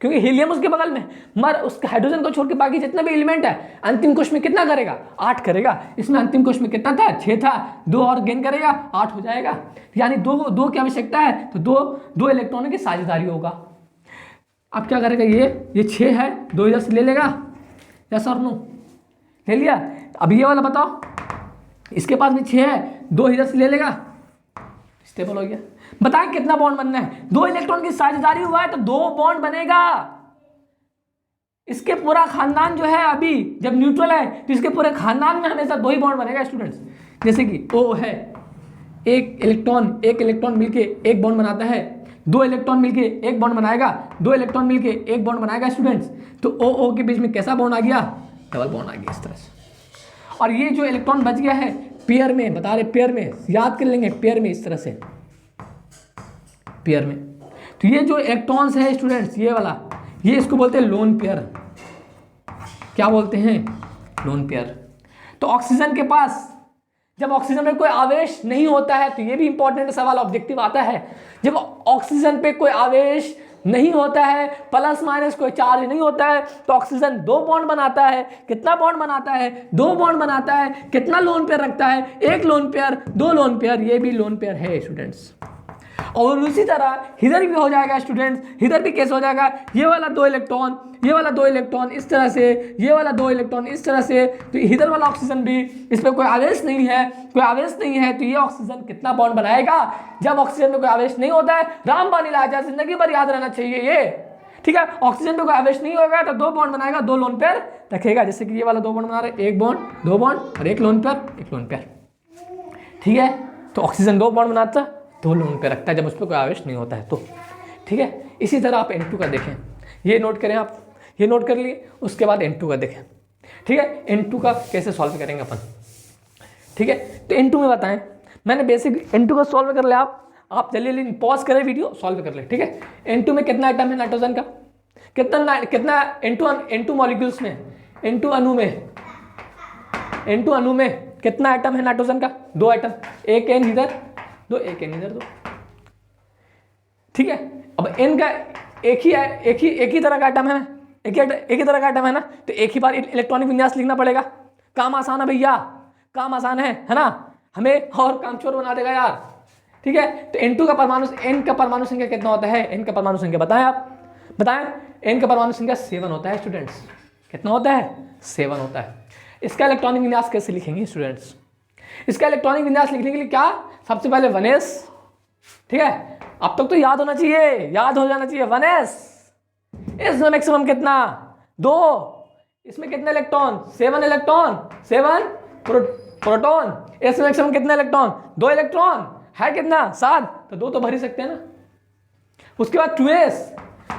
क्योंकि हीलियम उसके बगल में, मगर उसके हाइड्रोजन को छोड़ के बाकी जितना भी एलिमेंट है अंतिम कोश में कितना करेगा? 8 करेगा। इसमें अंतिम कोश में कितना था? 6 था, 2 और गेन करेगा, 8 हो जाएगा। यानी 2 की आवश्यकता है, तो 2 इलेक्ट्रॉनों की साझेदारी होगा। अब क्या करेगा? ये 6 है, 2 इधर से ले लेगा, यस और नो? ले लिया। अब ये वाला बताओ, इसके पास भी 6 है, 2 इधर से ले लेगा, स्टेबल हो गया। बताएं कितना बॉन्ड बनना है? 2 इलेक्ट्रॉन की साझेदारी हुआ है तो 2 बॉन्ड बनेगा। इसके पूरा खानदान जो है, अभी जब न्यूट्रल है तो इसके पूरे खानदान में हमेशा 2 ही बॉन्ड बनेगा स्टूडेंट्स। जैसे कि O है, एक इलेक्ट्रॉन मिलके एक बॉन्ड बनाता है, 2 इलेक्ट्रॉन मिलके एक बॉन्ड बनाएगा, 2 इलेक्ट्रॉन मिलके एक बॉन्ड बनाएगा स्टूडेंट्स। तो O के बीच में कैसा बॉन्ड आ गया? डबल बॉन्ड आ गया इस तरह से। और ये जो इलेक्ट्रॉन बच गया है पेयर में, बता रहे पेयर में, याद कर लेंगे पेयर में, इस तरह से पेयर में। तो ये जो इलेक्ट्रॉन्स है स्टूडेंट्स, ये वाला, ये इसको बोलते हैं लोन पेयर। क्या बोलते हैं? Lone pair. तो ऑक्सीजन के पास जब ऑक्सीजन में कोई आवेश नहीं होता है, तो ये भी इंपॉर्टेंट सवाल ऑब्जेक्टिव आता है, जब ऑक्सीजन पे कोई आवेश नहीं होता है, प्लस माइनस कोई चार्ज नहीं होता है, तो ऑक्सीजन 2 बॉन्ड बनाता है। कितना बॉन्ड बनाता है? 2 बॉन्ड बनाता है। कितना लोन पेयर रखता है? 1 लोन पेयर, 2 लोन पेयर, ये भी लोन पेयर है स्टूडेंट्स। और उसी तरह इधर भी हो जाएगा स्टूडेंट्स, इधर भी कैसे हो जाएगा? ये वाला 2 इलेक्ट्रॉन, ये वाला 2 इलेक्ट्रॉन इस तरह से, ये वाला 2 इलेक्ट्रॉन इस तरह से। तो इधर वाला ऑक्सीजन भी, इस पर कोई आवेश नहीं है, कोई आवेश नहीं है, तो ये ऑक्सीजन कितना बॉन्ड बनाएगा? जब ऑक्सीजन में कोई आवेश नहीं होता है, रामबाण इलाज जिंदगी भर याद रहना चाहिए ये। ठीक है, ऑक्सीजन में कोई आवेश नहीं होगा तो 2 बॉन्ड बनाएगा, 2 लोन पेयर रखेगा। जैसे कि ये वाला 2 बॉन्ड बना रहे, 1 बॉन्ड, 2 बॉन्ड और 1 लोन पेयर, 1 लोन पेयर। ठीक है, तो ऑक्सीजन 2 बॉन्ड बनाता है, 2 लोन पे रखता है जब उस पर कोई आवेश नहीं होता है तो। ठीक है, इसी तरह आप N2 का देखें, ये नोट करें आप, ये नोट कर लिए। उसके बाद N2 का देखें। ठीक है, N2 का कैसे सॉल्व करेंगे अपन? ठीक है, तो N2 में बताएं, मैंने बेसिक N2 का सॉल्व कर लिया। आप जल्दी पॉज करें वीडियो, सॉल्व कर ले। ठीक है, N2 में कितना आइटम है नाइट्रोजन का? कितना N2 मॉलिक्यूल्स में, N2 अणु में, N2 अणु में कितना आइटम है नाइट्रोजन का? 2 आइटम, 1 N इधर, 2 1 N इधर, 2। ठीक है। अब n का एक ही तरह का आइटम है ना, एक ही तरह का आइटम है ना, तो एक ही बार इलेक्ट्रॉनिक विन्यास लिखना पड़ेगा। काम आसान है भैया, काम आसान है ना, हमें और काम चोर बना देगा यार। ठीक है, तो n2 का परमाणु, n का परमाणु संख्या कितना होता है, n का परमाणु संख्या बताएं आप, बताएं। n का परमाणु संख्या 7 होता है स्टूडेंट्स। कितना होता है, 7 होता है। इसका इलेक्ट्रॉनिक विन्यास कैसे लिखेंगे स्टूडेंट्स, इसका इलेक्ट्रॉनिक विन्यास लिखने के लिए क्या, सबसे पहले 1s, ठीक है, अब तक तो याद होना चाहिए, याद हो जाना चाहिए 1s। इसमें मैक्सिमम कितना, 2, इसमें कितने इलेक्ट्रॉन, 7 इलेक्ट्रॉन, 7 प्रोटॉन। इसमें मैक्सिमम कितने इलेक्ट्रॉन, 2 इलेक्ट्रॉन, है कितना, 7, तो 2 तो भर ही सकते हैं ना। उसके बाद 2s,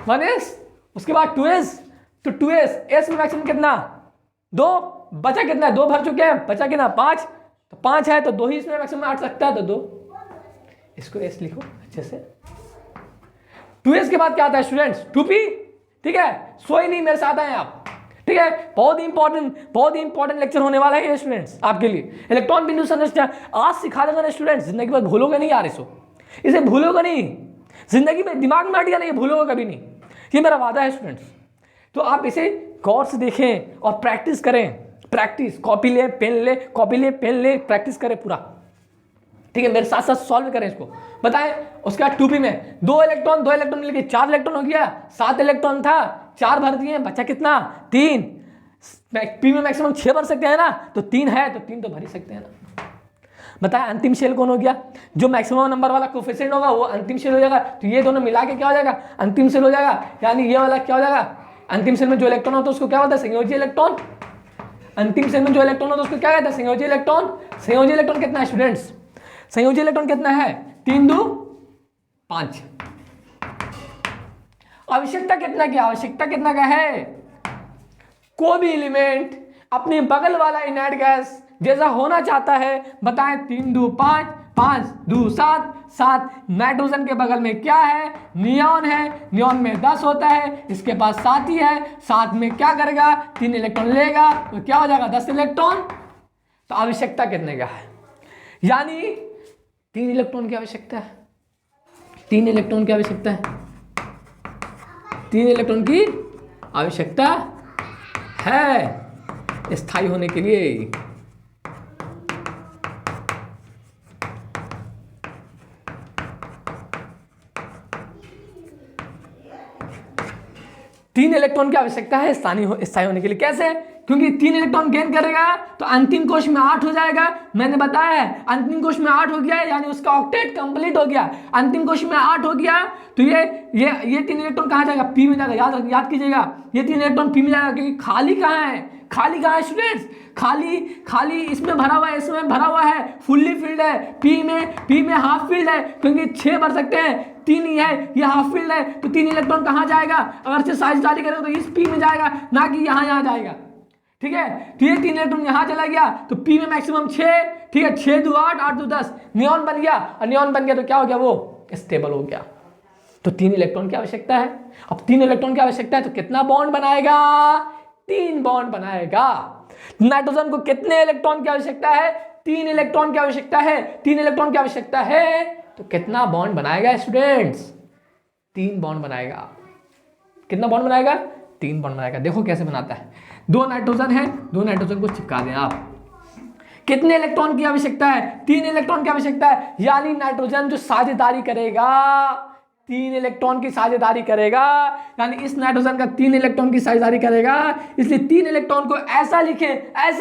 1s, उसके बाद 2s, तो 2s, s में मैक्सिमम कितना, 2, बचा कितना, 2 भर चुके हैं, बचा कितना, 5, तो 5 है तो 2 ही इसमें मैक्सिमम आ सकता है, तो 2, इसको s लिखो अच्छे से। 2s के बाद क्या आता है स्टूडेंट्स, 2p, ठीक है, सोई नहीं, मेरे साथ आए आप, ठीक है। बहुत ही इंपॉर्टेंट लेक्चर होने वाला है ये स्टूडेंट्स आपके लिए। इलेक्ट्रॉन बिंदु संरचना आज सिखा देगा ना स्टूडेंट्स, जिंदगी में भूलोगे नहीं यार, इसे भूलोगे नहीं, जिंदगी में दिमाग में हट गया नहीं, भूलोगे कभी नहीं, ये मेरा वादा है स्टूडेंट्स। तो आप इसे गौर से देखें और प्रैक्टिस करें, प्रैक्टिस, कॉपी ले पेन ले, प्रैक्टिस करें पूरा, ठीक है, मेरे साथ साथ सॉल्व करें इसको, बताएं। उसके बाद 2p में 2 इलेक्ट्रॉन मिलके 4 इलेक्ट्रॉन हो गया, 7 इलेक्ट्रॉन था, 4 भर दिए, बचा कितना, 3। p में मैक्सिमम 6 भर सकते हैं ना, तो 3 है तो 3 तो भर ही सकते हैं ना। बताएं अंतिम शेल कौन हो गया, जो मैक्सिमम नंबर वाला कोफिशिएंट होगा वो अंतिम शेल हो जाएगा, तो ये दोनों मिला के क्या हो जाएगा, अंतिम शेल हो जाएगा, यानी ये वाला क्या हो जाएगा, अंतिम शेल में जो इलेक्ट्रॉन होता है उसको क्या होता है, संयोजी इलेक्ट्रॉन। अंतिम शेल में जो इलेक्ट्रॉन होता है उसको क्या कहता है, संयोजी इलेक्ट्रॉन। संयोजी इलेक्ट्रॉन कितना है स्टूडेंट्स, संयोजी इलेक्ट्रॉन कितना है, 3 2 5। आवश्यकता कितना की, आवश्यकता कितना का है, कोई भी एलिमेंट अपने बगल वाला इनर्ट गैस जैसा होना चाहता है, बताएं। 3 2 5, 5 2 7, 7 नाइट्रोजन के बगल में क्या है, नियॉन है, नियॉन में 10 होता है, इसके पास 7 ही है, 7 में क्या करेगा, 3 इलेक्ट्रॉन लेगा, तो क्या हो जाएगा, 10 इलेक्ट्रॉन। तो आवश्यकता कितने का है, यानी 3 इलेक्ट्रॉन की आवश्यकता है, 3 इलेक्ट्रॉन की आवश्यकता है, 3 इलेक्ट्रॉन की आवश्यकता है स्थायी होने के लिए। तीन इलेक्ट्रॉन की आवश्यकता है स्थायी होने के लिए। कैसे, क्योंकि 3 इलेक्ट्रॉन गेन करेगा तो अंतिम कोश में 8 हो जाएगा। मैंने बताया है अंतिम कोश में 8 हो गया यानी उसका ऑक्टेट कंप्लीट हो गया। अंतिम कोश में 8 हो गया तो ये 3 इलेक्ट्रॉन कहाँ जाएगा, पी में जाएगा। याद कीजिएगा, ये 3 इलेक्ट्रॉन पी में जाएगा, क्योंकि खाली कहाँ है, खाली कहाँ है स्टूडेंट्स, खाली इसमें भरा हुआ है, इसमें भरा हुआ है, फुल्ली फिल्ड है। पी में हाफ फील्ड है, क्योंकि 6 भर सकते हैं, 3 ही है, ये हाफ फील्ड है, तो 3 इलेक्ट्रॉन कहाँ जाएगा, अगर से साझेदारी करें तो इस पी में जाएगा, ना कि यहाँ जाएगा। ठीक है, तो ये 3 इलेक्ट्रॉन यहाँ चला गया तो पी में मैक्सिमम 6, ठीक है, 6 2 8 8 2 10 नियॉन बन गया, और नियॉन बन गया तो क्या हो गया, वो स्टेबल हो गया। तो 3 इलेक्ट्रॉन की आवश्यकता है। अब 3 इलेक्ट्रॉन की आवश्यकता है तो कितना बॉन्ड बनाएगा, 3 बॉन्ड बनाएगा। नाइट्रोजन को कितने इलेक्ट्रॉन की आवश्यकता है, 3 इलेक्ट्रॉन की आवश्यकता है। 3 इलेक्ट्रॉन की आवश्यकता है तो कितना बॉन्ड बनाएगा स्टूडेंट्स, 3 बॉन्ड बनाएगा। कितना बॉन्ड बनाएगा, 3 बॉन्ड बनाएगा। देखो कैसे बनाता है, 2 नाइट्रोजन है, 2 नाइट्रोजन को चिपका दें आप। कितने इलेक्ट्रॉन की आवश्यकता है, 3 इलेक्ट्रॉन की आवश्यकता है, यानी नाइट्रोजन जो साझेदारी करेगा 3 इलेक्ट्रॉन की साझेदारी करेगा, यानी इस नाइट्रोजन का 3 इलेक्ट्रॉन की साझेदारी करेगा। इसलिए 3 इलेक्ट्रॉन को ऐसा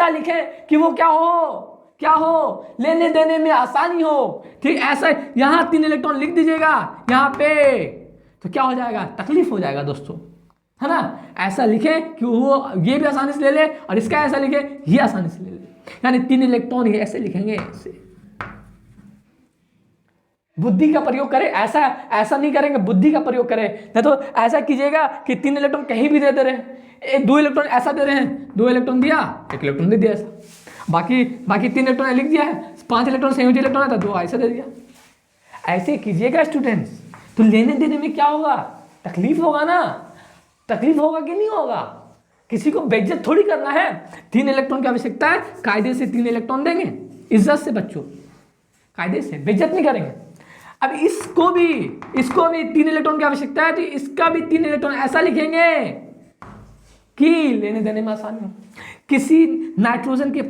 लिखें कि वो क्या हो, लेने देने में आसानी हो। ठीक, ऐसा यहां 3 इलेक्ट्रॉन लिख दीजिएगा यहाँ पे, तो क्या हो जाएगा, तकलीफ हो जाएगा दोस्तों, है ना। ऐसा लिखे कि वो ये भी आसानी से ले ले, और इसका ऐसा लिखे ये आसानी से ले ले, यानी 3 इलेक्ट्रॉन ही ऐसे लिखेंगे, ऐसे। बुद्धि का प्रयोग करें, ऐसा नहीं करेंगे, बुद्धि का प्रयोग करें। नहीं तो ऐसा कीजिएगा कि 3 इलेक्ट्रॉन कहीं भी दे रहे हैं, 2 इलेक्ट्रॉन ऐसा दे रहे हैं, 2 इलेक्ट्रॉन दिया, 1 इलेक्ट्रॉन दे दिया, ऐसा। बाकी 3 इलेक्ट्रॉन लिख दिया है, 5 इलेक्ट्रॉन संयोजी इलेक्ट्रॉन है तो 2 ऐसा दे दिया। ऐसे कीजिएगा स्टूडेंट्स, तो लेने देने में क्या होगा, तकलीफ होगा ना, तकलीफ होगा कि नहीं होगा, किसी को बेइज्जत थोड़ी करना है। 3 इलेक्ट्रॉन की आवश्यकता है, कायदे से 3 इलेक्ट्रॉन देंगे, इज्जत से बच्चों, कायदे से, बेइज्जत नहीं करेंगे। अब इसको भी 3 इलेक्ट्रॉन की आवश्यकता है, तो इसका भी 3 इलेक्ट्रॉन ऐसा लिखेंगे कि लेने देने में आसानी हो। किसी नाइट्रोजन के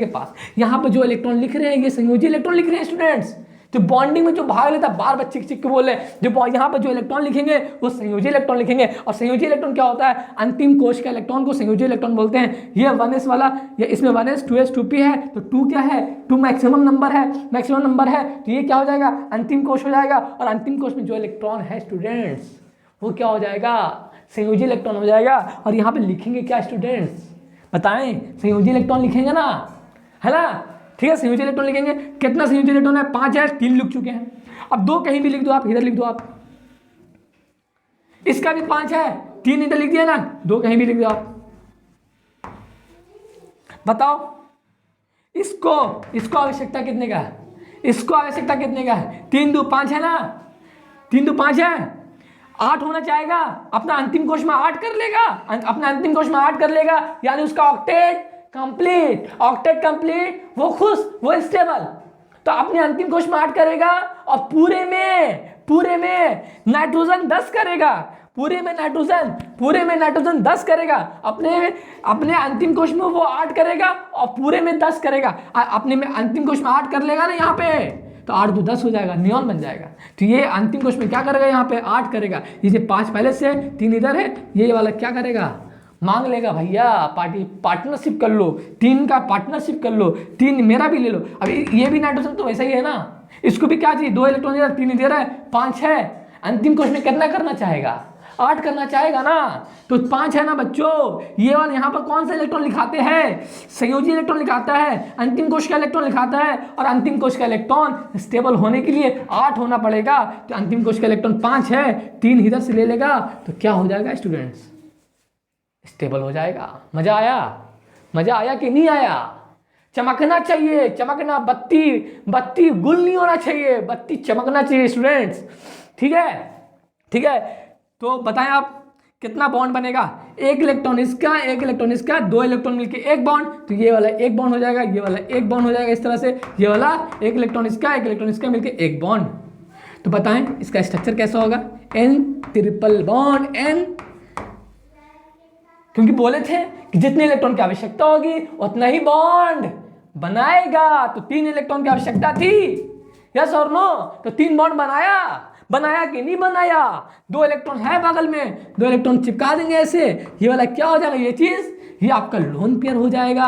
पास यहां पर जो इलेक्ट्रॉन लिख रहे हैं ये संयोजी इलेक्ट्रॉन लिख रहे हैं स्टूडेंट्स। तो बॉन्डिंग में जो भाग लेता है बार बार चिक चिक के बोले, जो यहाँ पर जो इलेक्ट्रॉन लिखेंगे वो संयोजी इलेक्ट्रॉन लिखेंगे। और संयोजी इलेक्ट्रॉन क्या होता है? अंतिम कोश का इलेक्ट्रॉन को संयोजी इलेक्ट्रॉन बोलते हैं। ये 1s वाला, ये इसमें 1s 2s 2p है, तो 2 क्या है? 2 मैक्सिमम नंबर है, तो ये क्या हो जाएगा? अंतिम कोश हो जाएगा। और अंतिम कोश में जो इलेक्ट्रॉन है स्टूडेंट्स वो क्या हो जाएगा? संयोजी इलेक्ट्रॉन हो जाएगा। और यहाँ पे लिखेंगे क्या स्टूडेंट्स? बताएं, संयोजी इलेक्ट्रॉन लिखेंगे ना, है ना? ठीक है, संयोजी इलेक्ट्रॉन लिखेंगे। कितना संयोजी इलेक्ट्रॉन है? 5 है, 3 लिख चुके हैं। अब 2 कहीं भी लिख दो आप, इधर लिख दो आप। इसका भी 5 है, 3 इधर लिख दिया ना, 2 कहीं भी लिख दो आप। बताओ इसको आवश्यकता कितने का है? इसको आवश्यकता कितने का है? 3 2 5 है ना, 3 2 5 है, 8 होना चाहेगा। अपना अंतिम कोश में 8 कर लेगा, यानी उसका ऑक्टेट कंप्लीट, वो खुश, वो स्टेबल। तो अपने अंतिम कोश में 8 करेगा और पूरे में नाइट्रोजन 10 करेगा। पूरे में नाइट्रोजन 10 करेगा। अपने अंतिम कोश में वो 8 करेगा और पूरे में 10 करेगा। अपने में अंतिम कोश में 8 कर लेगा ना यहाँ पे, तो 8 2 10 हो जाएगा, नियॉन बन जाएगा। तो ये अंतिम कोश में क्या करेगा? यहाँ पे 8 करेगा। ये 5 पहले से, 3 इधर है, ये वाला क्या करेगा? मांग लेगा, भैया पार्टनरशिप कर लो, 3 का पार्टनरशिप कर लो, 3 मेरा भी ले लो। अब ये भी नाइट्रोजन तो वैसा ही है ना, इसको भी क्या चाहिए? 2 इलेक्ट्रॉन इधर, 3 इधर है, 5 है। अंतिम कोश में कितना करना चाहेगा? 8 करना चाहेगा ना, तो 5 है ना बच्चों। ये वाला यहाँ पर कौन सा इलेक्ट्रॉन लिखाते हैं? संयोजी इलेक्ट्रॉन लिखाता है। अंतिम कोश का इलेक्ट्रॉन लिखाता है, और अंतिम कोश का इलेक्ट्रॉन स्टेबल होने के लिए 8 होना पड़ेगा। तो अंतिम कोश का इलेक्ट्रॉन 5 है, 3 इधर से ले लेगा, तो क्या हो जाएगा स्टूडेंट्स? स्टेबल हो जाएगा। मजा आया कि नहीं आया? चमकना चाहिए, बत्ती गुल नहीं होना चाहिए, बत्ती चमकना चाहिए स्टूडेंट्स। ठीक है। तो बताएं आप कितना बॉन्ड बनेगा? 1 इलेक्ट्रॉन इसका, 1 इलेक्ट्रॉन इसका, 2 इलेक्ट्रॉन मिलके 1 बॉन्ड, तो ये वाला 1 बॉन्ड हो जाएगा, ये वाला 1 बॉन्ड हो जाएगा। इस तरह से ये वाला 1 इलेक्ट्रॉन इसका, 1 इलेक्ट्रॉन इसका मिलके 1 बॉन्ड। तो बताएं इसका स्ट्रक्चर कैसा होगा? N ट्रिपल बॉन्ड N, क्योंकि बोले थे कि जितने इलेक्ट्रॉन की आवश्यकता होगी उतना ही बॉन्ड बनाएगा। तो 3 इलेक्ट्रॉन की आवश्यकता थी, यस और नो? तो 3 बॉन्ड बनाया कि नहीं बनाया? 2 इलेक्ट्रॉन है बगल में, 2 इलेक्ट्रॉन चिपका देंगे ऐसे, ये वाला क्या हो जाएगा? ये चीज, ये आपका लोन पेयर हो जाएगा।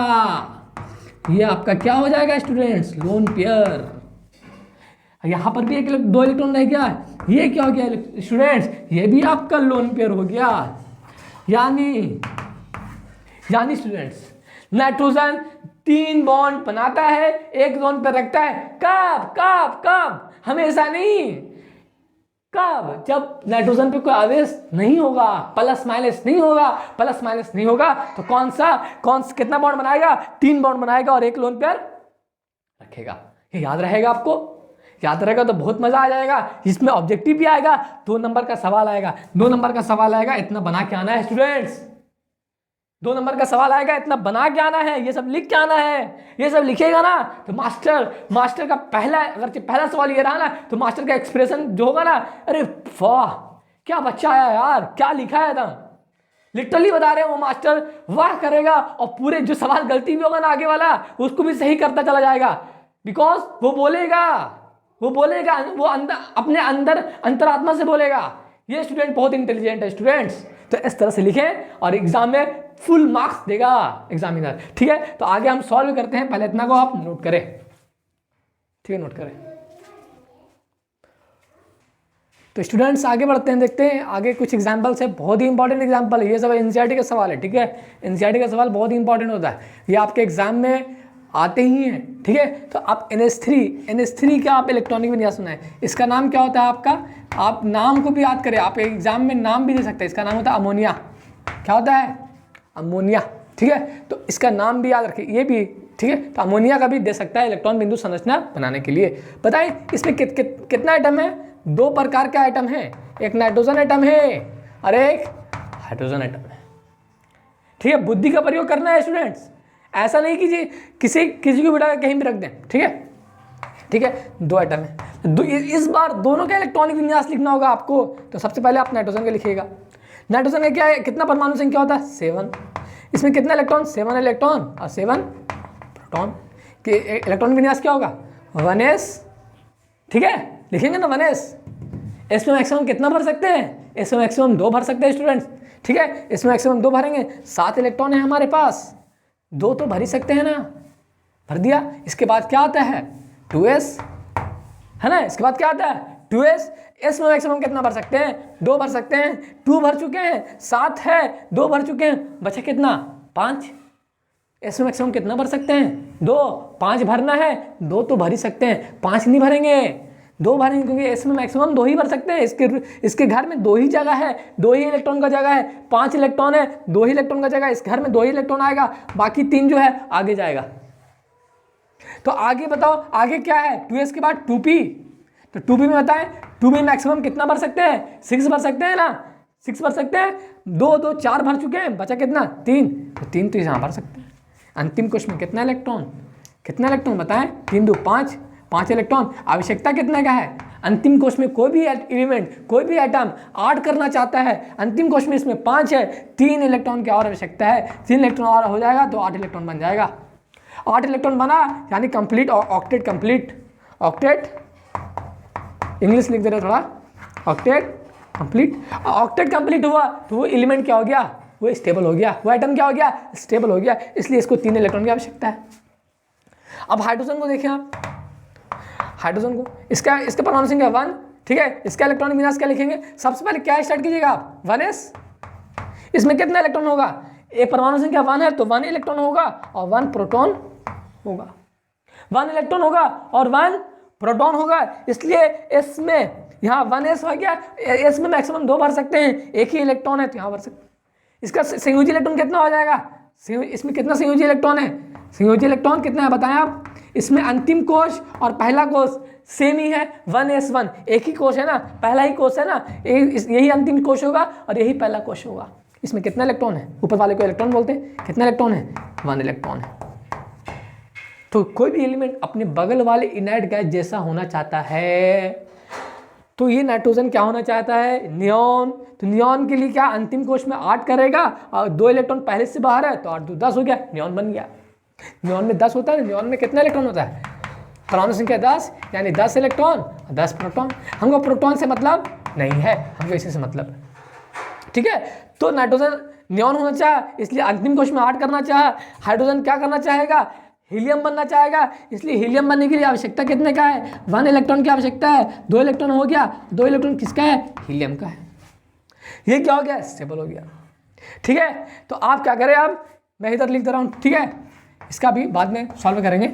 ये आपका क्या हो जाएगा स्टूडेंट्स? Lone pair. यहां पर भी 2 इलेक्ट्रॉन रह गया, ये क्या हो गया स्टूडेंट्स? ये भी आपका लोन पेयर हो गया। यानी स्टूडेंट्स नाइट्रोजन 3 बॉन्ड बनाता है, 1 जोन पर रखता है। कब? हमेशा नहीं। कब? जब नाइट्रोजन पे कोई आवेश नहीं होगा, प्लस माइनस नहीं होगा, तो कौन सा कितना बॉन्ड बनाएगा? 3 बॉन्ड बनाएगा और 1 लोन पेयर रखेगा। ये याद रहेगा आपको? याद रहेगा तो बहुत मजा आ जाएगा। इसमें ऑब्जेक्टिव भी आएगा, 2 नंबर का सवाल आएगा। इतना बना के आना है स्टूडेंट्स, 2 नंबर का सवाल आएगा, इतना बना के आना है, ये सब लिख के आना है। ये सब लिखेगा ना तो मास्टर का पहला सवाल ये रहा ना, तो मास्टर का एक्सप्रेशन जो होगा ना, अरे वाह क्या बच्चा आया यार, क्या लिखा है एकदम लिटरली बता रहे हैं वो मास्टर, वाह करेगा। और पूरे जो सवाल गलती भी होगा ना आगे वाला, उसको भी सही करता चला जाएगा। बिकॉज वो बोलेगा, वो अंदर अपने अंदर अंतरात्मा से बोलेगा। ये स्टूडेंट बहुत इंटेलिजेंट है स्टूडेंट्स। तो इस तरह से लिखें और एग्जाम में फुल मार्क्स देगा एग्जामिनर। ठीक है, तो आगे हम सॉल्व करते हैं, पहले इतना को आप नोट करें। ठीक है, नोट करें। तो स्टूडेंट्स आगे बढ़ते हैं, देखते हैं आगे कुछ एग्जाम्पल्स है, बहुत ही इंपॉर्टेंट एग्जाम्पल है। ये सब एनसीईआरटी का सवाल है। ठीक है, एनसीईआरटी का सवाल बहुत ही इंपॉर्टेंट होता है, ये आपके एग्जाम में आते ही हैं। ठीक है, तो आप NH3 का आप इलेक्ट्रॉनिक विन्यास सुना है, इसका नाम क्या होता है आपका? आप नाम को भी याद करें, आप एग्जाम में नाम भी दे सकते हैं। इसका नाम होता है अमोनिया। क्या होता है? अमोनिया। ठीक है, तो इसका नाम भी याद रखिए, ये भी। ठीक है, तो अमोनिया का भी दे सकता है इलेक्ट्रॉन बिंदु संरचना बनाने के लिए। बताएं इसमें कितना आइटम है? 2 प्रकार के आइटम है, एक नाइट्रोजन आइटम है और एक हाइड्रोजन आइटम है। ठीक है, बुद्धि का प्रयोग करना है स्टूडेंट्स, ऐसा नहीं कीजिए किसी को बिठा कहीं भी रख दें। ठीक है, ठीक है, 2 एटम है। इस बार दोनों का इलेक्ट्रॉनिक विन्यास लिखना होगा आपको। तो सबसे पहले आप नाइट्रोजन का लिखिएगा। नाइट्रोजन का क्या है, कितना परमाणु संख्या होता है, 7। इसमें कितना इलेक्ट्रॉन, 7 इलेक्ट्रॉन और 7 प्रोटॉन। कि इलेक्ट्रॉन विन्यास क्या होगा, 1s, ठीक है, लिखेंगे ना 1s। इसमें मैक्सिमम कितना भर सकते हैं, इसमें मैक्सिमम 2 भर सकते हैं स्टूडेंट्स, ठीक है, इसमें मैक्सिमम 2 भरेंगे। 7 इलेक्ट्रॉन है हमारे पास, 2 तो भर ही सकते हैं ना, भर दिया। इसके बाद क्या आता है, 2s, है ना, इसके बाद क्या आता है 2s। इसमें मैक्सिमम कितना भर सकते हैं, 2 भर सकते हैं, 2 भर चुके हैं, 7 है, 2 भर चुके हैं, बचा कितना, 5। इसमें मैक्सिमम कितना भर सकते हैं, 2, 5 भरना है, 2 तो भर ही सकते हैं, 5 नहीं भरेंगे, 2 भरेंगे, क्योंकि इसमें मैक्सिमम 2 ही भर सकते हैं। इसके घर में 2 ही जगह है, 2 ही इलेक्ट्रॉन का जगह है, 5 इलेक्ट्रॉन है, 2 ही इलेक्ट्रॉन का जगह, इस घर में 2 ही इलेक्ट्रॉन आएगा, बाकी 3 जो है आगे जाएगा। तो आगे बताओ, आगे क्या है, 2s के बाद 2p। तो 2p में बताएं, 2p मैक्सिमम कितना भर सकते हैं, 6 भर सकते हैं ना, 6 भर सकते हैं, 2 2 4 भर चुके हैं, बचा कितना, 3। तो 3 तो यहाँ भर सकते हैं। अंतिम कोश में कितना इलेक्ट्रॉन, कितना इलेक्ट्रॉन बताएं, 3 2 5, 5 इलेक्ट्रॉन। आवश्यकता कितने का है, अंतिम कोश में कोई भी एलिमेंट, कोई भी एटम 8 करना चाहता है, अंतिम कोश में इसमें 5 है, 3 इलेक्ट्रॉन की और आवश्यकता है, 3 इलेक्ट्रॉन और हो जाएगा तो 8 इलेक्ट्रॉन बन जाएगा। 8 इलेक्ट्रॉन बना यानी complete octet, complete octet, English लिख दे रहे थोड़ा, ऑक्टेट कंप्लीट। ऑक्टेट कंप्लीट हुआ तो वो एलिमेंट क्या हो गया, वो स्टेबल हो गया, वो एटम क्या हो गया, स्टेबल हो गया, इसलिए इसको 3 इलेक्ट्रॉन की आवश्यकता है। अब हाइड्रोजन को देखें आप, हाइड्रोजन को, इसका परमाणु संख्या 1, ठीक है, इसका इलेक्ट्रॉनिक विन्यास क्या लिखेंगे, सबसे पहले क्या स्टार्ट कीजिएगा आप, 1s। इसमें कितना इलेक्ट्रॉन होगा, एक परमाणु संख्या 1 है तो 1 इलेक्ट्रॉन होगा और 1 प्रोटॉन होगा, 1 इलेक्ट्रॉन होगा और 1 प्रोटॉन होगा, इसलिए इसमें यहाँ 1s हो गया, इसमें मैक्सिमम 2 भर सकते हैं, एक ही इलेक्ट्रॉन है तो यहाँ भर सकते हैं। इसका संयोजी इलेक्ट्रॉन कितना हो जाएगा, इसमें कितना संयोजी इलेक्ट्रॉन है, संयोजी इलेक्ट्रॉन कितना है बताएं आप। इसमें अंतिम कोश और पहला कोश सेम ही है, 1s1, एक ही कोश है ना, पहला ही कोश है ना, यही अंतिम कोश होगा और यही पहला कोश होगा। इसमें कितना इलेक्ट्रॉन है, ऊपर वाले को इलेक्ट्रॉन बोलते हैं, कितना इलेक्ट्रॉन है, 1 इलेक्ट्रॉन है। तो कोई भी एलिमेंट अपने बगल वाले इनर्ट गैस जैसा होना चाहता है, तो ये नाइट्रोजन क्या होना चाहता है, नियॉन। तो नियॉन के लिए क्या, अंतिम कोश में 8 करेगा और 2 इलेक्ट्रॉन पहले से बाहर है तो 8 2 10 हो गया, नियॉन बन गया। नियॉन में 10 होता है, नियॉन में कितना इलेक्ट्रॉन होता है, परमाणु संख्या 10, यानी 10 इलेक्ट्रॉन और 10 प्रोटॉन। हमको प्रोटॉन से मतलब नहीं है, हमको इसी से मतलब है, ठीक है। तो नाइट्रोजन नियॉन होना चाहे, इसलिए अंतिम कोश में 8 करना चाहे। हाइड्रोजन क्या करना चाहेगा, हीलियम बनना चाहेगा, इसलिए हीलियम बनने के लिए आवश्यकता कितने का है, 1 इलेक्ट्रॉन की आवश्यकता है। 2 इलेक्ट्रॉन हो गया, 2 इलेक्ट्रॉन किसका है, हीलियम का है। ये क्या हो गया, स्टेबल हो गया, ठीक है। तो आप क्या करें, आप, मैं इधर लिख दे रहा हूँ, ठीक है, इसका भी बाद में सॉल्व करेंगे।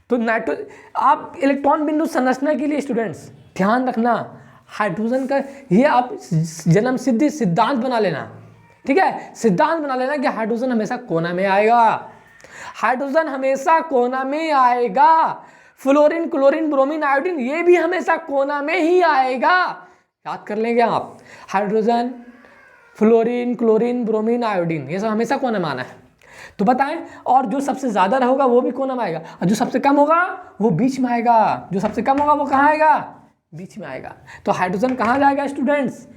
तो आप इलेक्ट्रॉन बिंदु संरचना के लिए स्टूडेंट्स ध्यान रखना, हाइड्रोजन का ये आप जन्म सिद्ध सिद्धांत बना लेना, ठीक है, सिद्धांत बना लेना कि हाइड्रोजन हमेशा कोना में आएगा, हाइड्रोजन हमेशा कोना में आएगा। फ्लोरीन, क्लोरीन, ब्रोमीन, आयोडीन ये भी हमेशा कोना में ही आएगा, याद कर लेंगे आप। Hydrogen, fluorine, chlorine, bromine, iodine ये सब हमेशा कोना में आना है। तो बताएं, और जो सबसे ज़्यादा होगा वो भी कोना में आएगा, और जो सबसे कम होगा वो बीच में आएगा। जो सबसे कम होगा वो कहाँ आएगा, बीच में आएगा। तो हाइड्रोजन कहाँ जाएगा स्टूडेंट्स,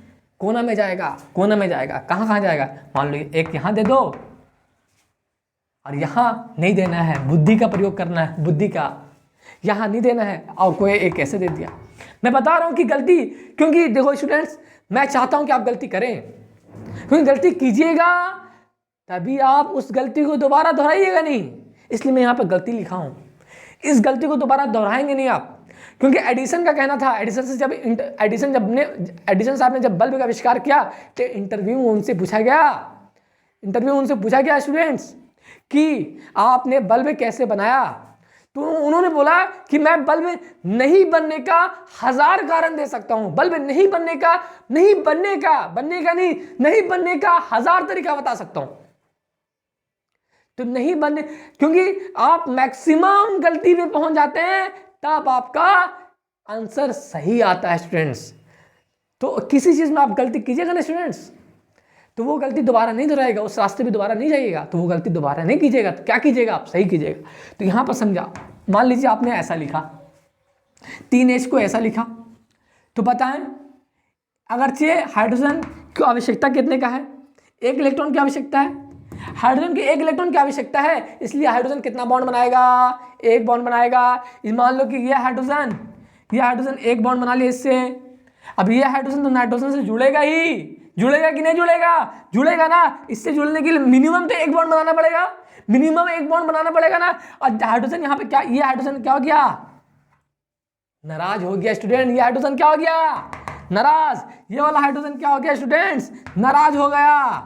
कोना में जाएगा, कोना में जाएगा। कहाँ जाएगा, मान लो एक यहाँ दे दो और यहाँ नहीं देना है, बुद्धि का प्रयोग करना है, बुद्धि का, यहाँ नहीं देना है और कोई एक ऐसे दे दिया। मैं बता रहा हूँ कि गलती, क्योंकि देखो स्टूडेंट्स, मैं चाहता हूँ कि आप गलती करें, क्योंकि गलती कीजिएगा तभी आप उस गलती को दोबारा दोहराइएगा नहीं, इसलिए मैं यहाँ पर गलती लिखा हूँ। इस गलती को दोबारा दोहराएंगे नहीं आप, क्योंकि एडिसन का कहना था, एडिसन साहब ने जब बल्ब का आविष्कार किया तो इंटरव्यू उनसे पूछा गया स्टूडेंट्स कि आपने बल्ब कैसे बनाया, तो उन्होंने बोला कि मैं बल्ब नहीं बनने का 1000 कारण दे सकता हूं, बल्ब नहीं बनने का 1000 तरीका बता सकता हूं। तो नहीं बनने, क्योंकि आप मैक्सिमम गलती में पहुंच जाते हैं तब आपका आंसर सही आता है स्टूडेंट्स। तो किसी चीज में आप गलती कीजिएगा ना स्टूडेंट्स, तो वो गलती दोबारा नहीं दोहराएगा, उस रास्ते पे दोबारा नहीं जाइएगा, तो वो गलती दोबारा नहीं कीजिएगा। तो क्या कीजिएगा, आप सही कीजिएगा। तो यहाँ पर समझा, मान लीजिए आपने ऐसा लिखा, 3H को ऐसा लिखा। तो बताएं अगरचे हाइड्रोजन की आवश्यकता कितने का है, 1 इलेक्ट्रॉन की आवश्यकता है, हाइड्रोजन की 1 इलेक्ट्रॉन की आवश्यकता है, इसलिए हाइड्रोजन कितना बॉन्ड बनाएगा, 1 बॉन्ड बनाएगा। मान लो कि ये हाइड्रोजन 1 बॉन्ड बना लिया इससे। अब ये हाइड्रोजन तो नाइट्रोजन से जुड़ेगा ही, जुड़ेगा कि नहीं जुड़ेगा, जुड़ेगा ना। इससे जुड़ने के लिए मिनिमम तो 1 बॉन्ड बनाना पड़ेगा, मिनिमम 1 बॉन्ड बनाना पड़ेगा ना। और हाइड्रोजन यहाँ पे क्या, ये हाइड्रोजन क्या हो गया, नाराज हो गया स्टूडेंट। ये हाइड्रोजन क्या हो गया, नाराज। ये वाला हाइड्रोजन क्या हो गया स्टूडेंट्स, नाराज हो गया,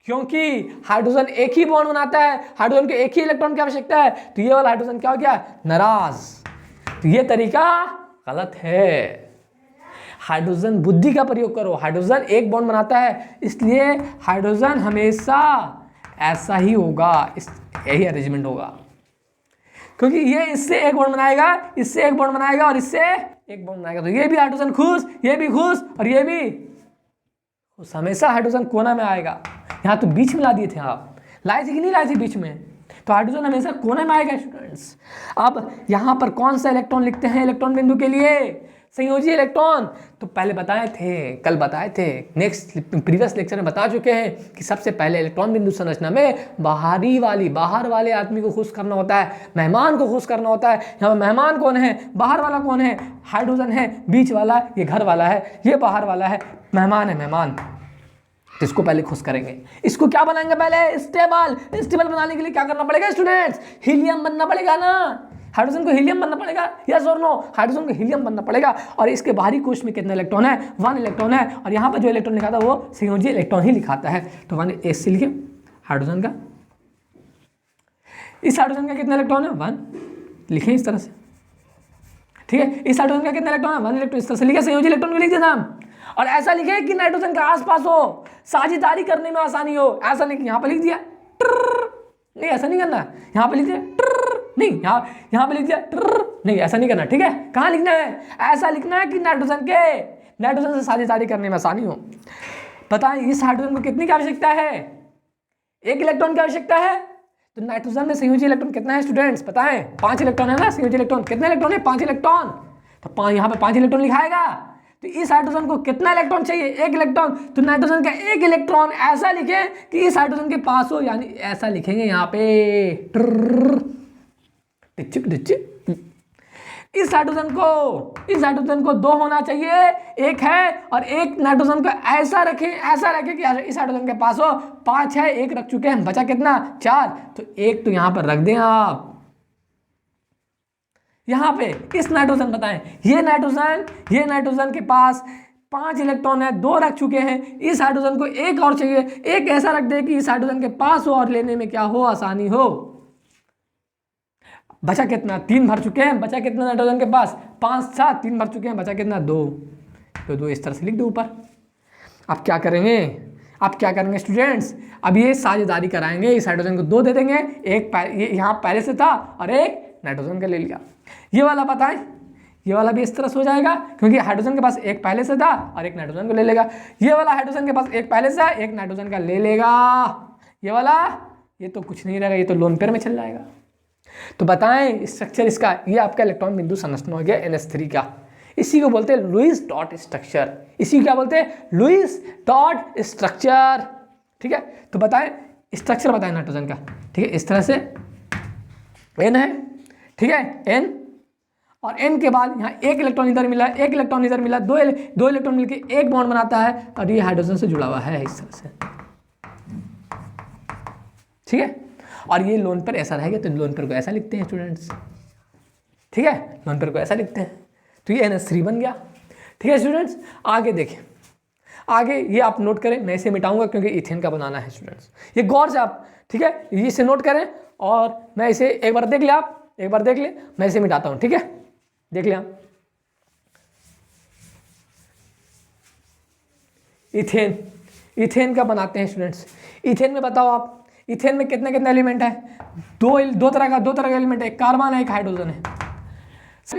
क्योंकि हाइड्रोजन एक ही बॉन्ड बनाता है, हाइड्रोजन के एक ही इलेक्ट्रॉन की आवश्यकता है। तो ये वाला हाइड्रोजन क्या हो गया, नाराज। तो ये तरीका गलत है। हाइड्रोजन बुद्धि का प्रयोग करो। हाइड्रोजन 1 बॉन्ड बनाता है, इसलिए हाइड्रोजन हमेशा ऐसा ही होगा, यही अरेंजमेंट होगा, क्योंकि ये इससे 1 बॉन्ड बनाएगा, इससे 1 बॉन्ड बनाएगा और इससे 1 बॉन्ड बनाएगा। तो ये भी हाइड्रोजन खुश, ये भी खुश और ये भी खुश। हमेशा हाइड्रोजन कोना में आएगा। यहाँ तो बीच में ला दिए थे आप, लाए थे कि नहीं लाए थे बीच में, तो हाइड्रोजन हमेशा कोने में आएगा स्टूडेंट्स। अब यहाँ पर कौन सा इलेक्ट्रॉन लिखते हैं इलेक्ट्रॉन बिंदु के लिए, संयोजी इलेक्ट्रॉन। तो पहले बताए थे, कल बताए थे, नेक्स्ट प्रीवियस लेक्चर में बता चुके हैं कि सबसे पहले इलेक्ट्रॉन बिंदु संरचना में बाहर वाले आदमी को खुश करना होता है, मेहमान को खुश करना होता है। यहाँ पर मेहमान कौन है, बाहर वाला कौन है, हाइड्रोजन है, बीच वाला ये घर वाला है, ये बाहर वाला है, मेहमान है मेहमान। तो इसको पहले खुश करेंगे। इसको क्या बनाएंगे पहले, स्टेबल बनाने के लिए क्या करना पड़ेगा स्टूडेंट्स, हीलियम बनना पड़ेगा ना। हाइड्रोजन को हीलियम बनना पड़ेगा, यस और नो, हाइड्रोजन को हीलियम बनना पड़ेगा। और इसके बाहरी कोश में कितने इलेक्ट्रॉन है, 1 इलेक्ट्रॉन है। और यहाँ पर जो इलेक्ट्रॉन लिखा था वो संयोजी इलेक्ट्रॉन ही लिखाता है। तो 1 एस लिखे हाइड्रोजन का, इस हाइड्रोजन का कितना इलेक्ट्रॉन है, 1 लिखे इस तरह से, ठीक है। इस हाइड्रोजन का कितना इलेक्ट्रॉन है, 1 इलेक्ट्रॉन, इस तरह से लिखे, संयोजी इलेक्ट्रॉन को लिख देना। और ऐसा लिखे कि नाइट्रोजन के आसपास हो, साझेदारी करने में आसानी हो। ऐसा नहीं कि यहाँ पर लिख दिया नहीं, ऐसा नहीं करना। यहाँ पे लिख दिया नहीं, यहाँ पे लिख दिया नहीं, ऐसा नहीं करना, ठीक है। कहाँ लिखना है, ऐसा लिखना है कि नाइट्रोजन से साझेदारी करने में आसानी हो। बताएं इस हाइड्रोजन को कितनी की आवश्यकता है, 1 इलेक्ट्रॉन की आवश्यकता है। तो नाइट्रोजन में संयोजी इलेक्ट्रॉन कितना है स्टूडेंट्स, बताएं 5 इलेक्ट्रॉन है ना संयोजी इलेक्ट्रॉन। कितने इलेक्ट्रॉन है, 5 इलेक्ट्रॉन। तो यहाँ पे 5 इलेक्ट्रॉन लिखाएगा। तो इस हाइड्रोजन को कितना इलेक्ट्रॉन चाहिए, 1 इलेक्ट्रॉन। तो नाइट्रोजन का 1 इलेक्ट्रॉन ऐसा लिखें कि इस हाइड्रोजन के पास हो, यानी ऐसा लिखेंगे यहाँ पे इस हाइड्रोजन को 2 होना चाहिए, 1 है। और 1 नाइट्रोजन को ऐसा रखें कि इस हाइड्रोजन के पास हो, 5 है, 1 रख चुके हैं, बचा कितना, 4। तो 1 तो यहाँ पर रख दें आप, यहाँ पे इस नाइट्रोजन, बताएं ये नाइट्रोजन के पास 5 इलेक्ट्रॉन है, 2 रख चुके हैं। इस हाइड्रोजन को 1 और चाहिए, 1 ऐसा रख दे कि इस हाइड्रोजन के पास हो और लेने में क्या हो, आसानी हो। बचा कितना, 3 भर चुके हैं, बचा कितना नाइट्रोजन के पास, 5 7, 3 भर चुके हैं, बचा कितना, 2। तो 2 इस तरह से लिख दो ऊपर। अब क्या करेंगे स्टूडेंट्स, अब ये साझेदारी कराएंगे, इस हाइड्रोजन को 2 दे देंगे, एक यहाँ पहले से था और 1 नाइट्रोजन का ले लिया। ये वाला बताएं, ये वाला भी इस तरह से हो जाएगा, क्योंकि हाइड्रोजन के पास 1 पहले से था और 1 नाइट्रोजन को ले लेगा। ये वाला हाइड्रोजन के पास 1 पहले से है, 1 नाइट्रोजन का ले लेगा। ये वाला, ये तो कुछ नहीं रहेगा, ये तो लोन पेयर में चल जाएगा। तो बताएं स्ट्रक्चर इसका, ये आपका इलेक्ट्रॉन बिंदु संरचना हो गया NH3 का। इसी को बोलते हैं लुईस डॉट स्ट्रक्चर। इसी को क्या बोलते हैं, लुईस डॉट स्ट्रक्चर, ठीक है। तो बताएं स्ट्रक्चर, बताएं नाइट्रोजन का, ठीक है। इस तरह से N है, ठीक है, N, और N के बाद यहाँ 1 इलेक्ट्रॉन इधर मिला, 1 इलेक्ट्रॉन इधर मिला, 2 इलेक्ट्रॉन मिलकर 1 बॉन्ड बनाता है और ये हाइड्रोजन से जुड़ा हुआ है इस तरह से, ठीक है। और ये लोन पर ऐसा रहेगा, तो लोन पर को ऐसा लिखते हैं स्टूडेंट्स, ठीक है, लोन पर को ऐसा लिखते हैं। तो ये NH3 बन गया, ठीक है स्टूडेंट्स। आगे देखें, आगे ये आप नोट करें, मैं इसे मिटाऊंगा क्योंकि इथेन का बनाना है स्टूडेंट्स, ये गौर से आप, ठीक है, ये इसे नोट करें। और मैं इसे एक बार देख ले, आप एक बार देख ले, मैं इसे मिटाता हूं, ठीक है, देख लिया। इथेन का बनाते हैं स्टूडेंट्स। इथेन में बताओ आप, इथेन में कितने कितने एलिमेंट है, दो तरह का एलिमेंट है, एक कार्बन है, एक हाइड्रोजन है।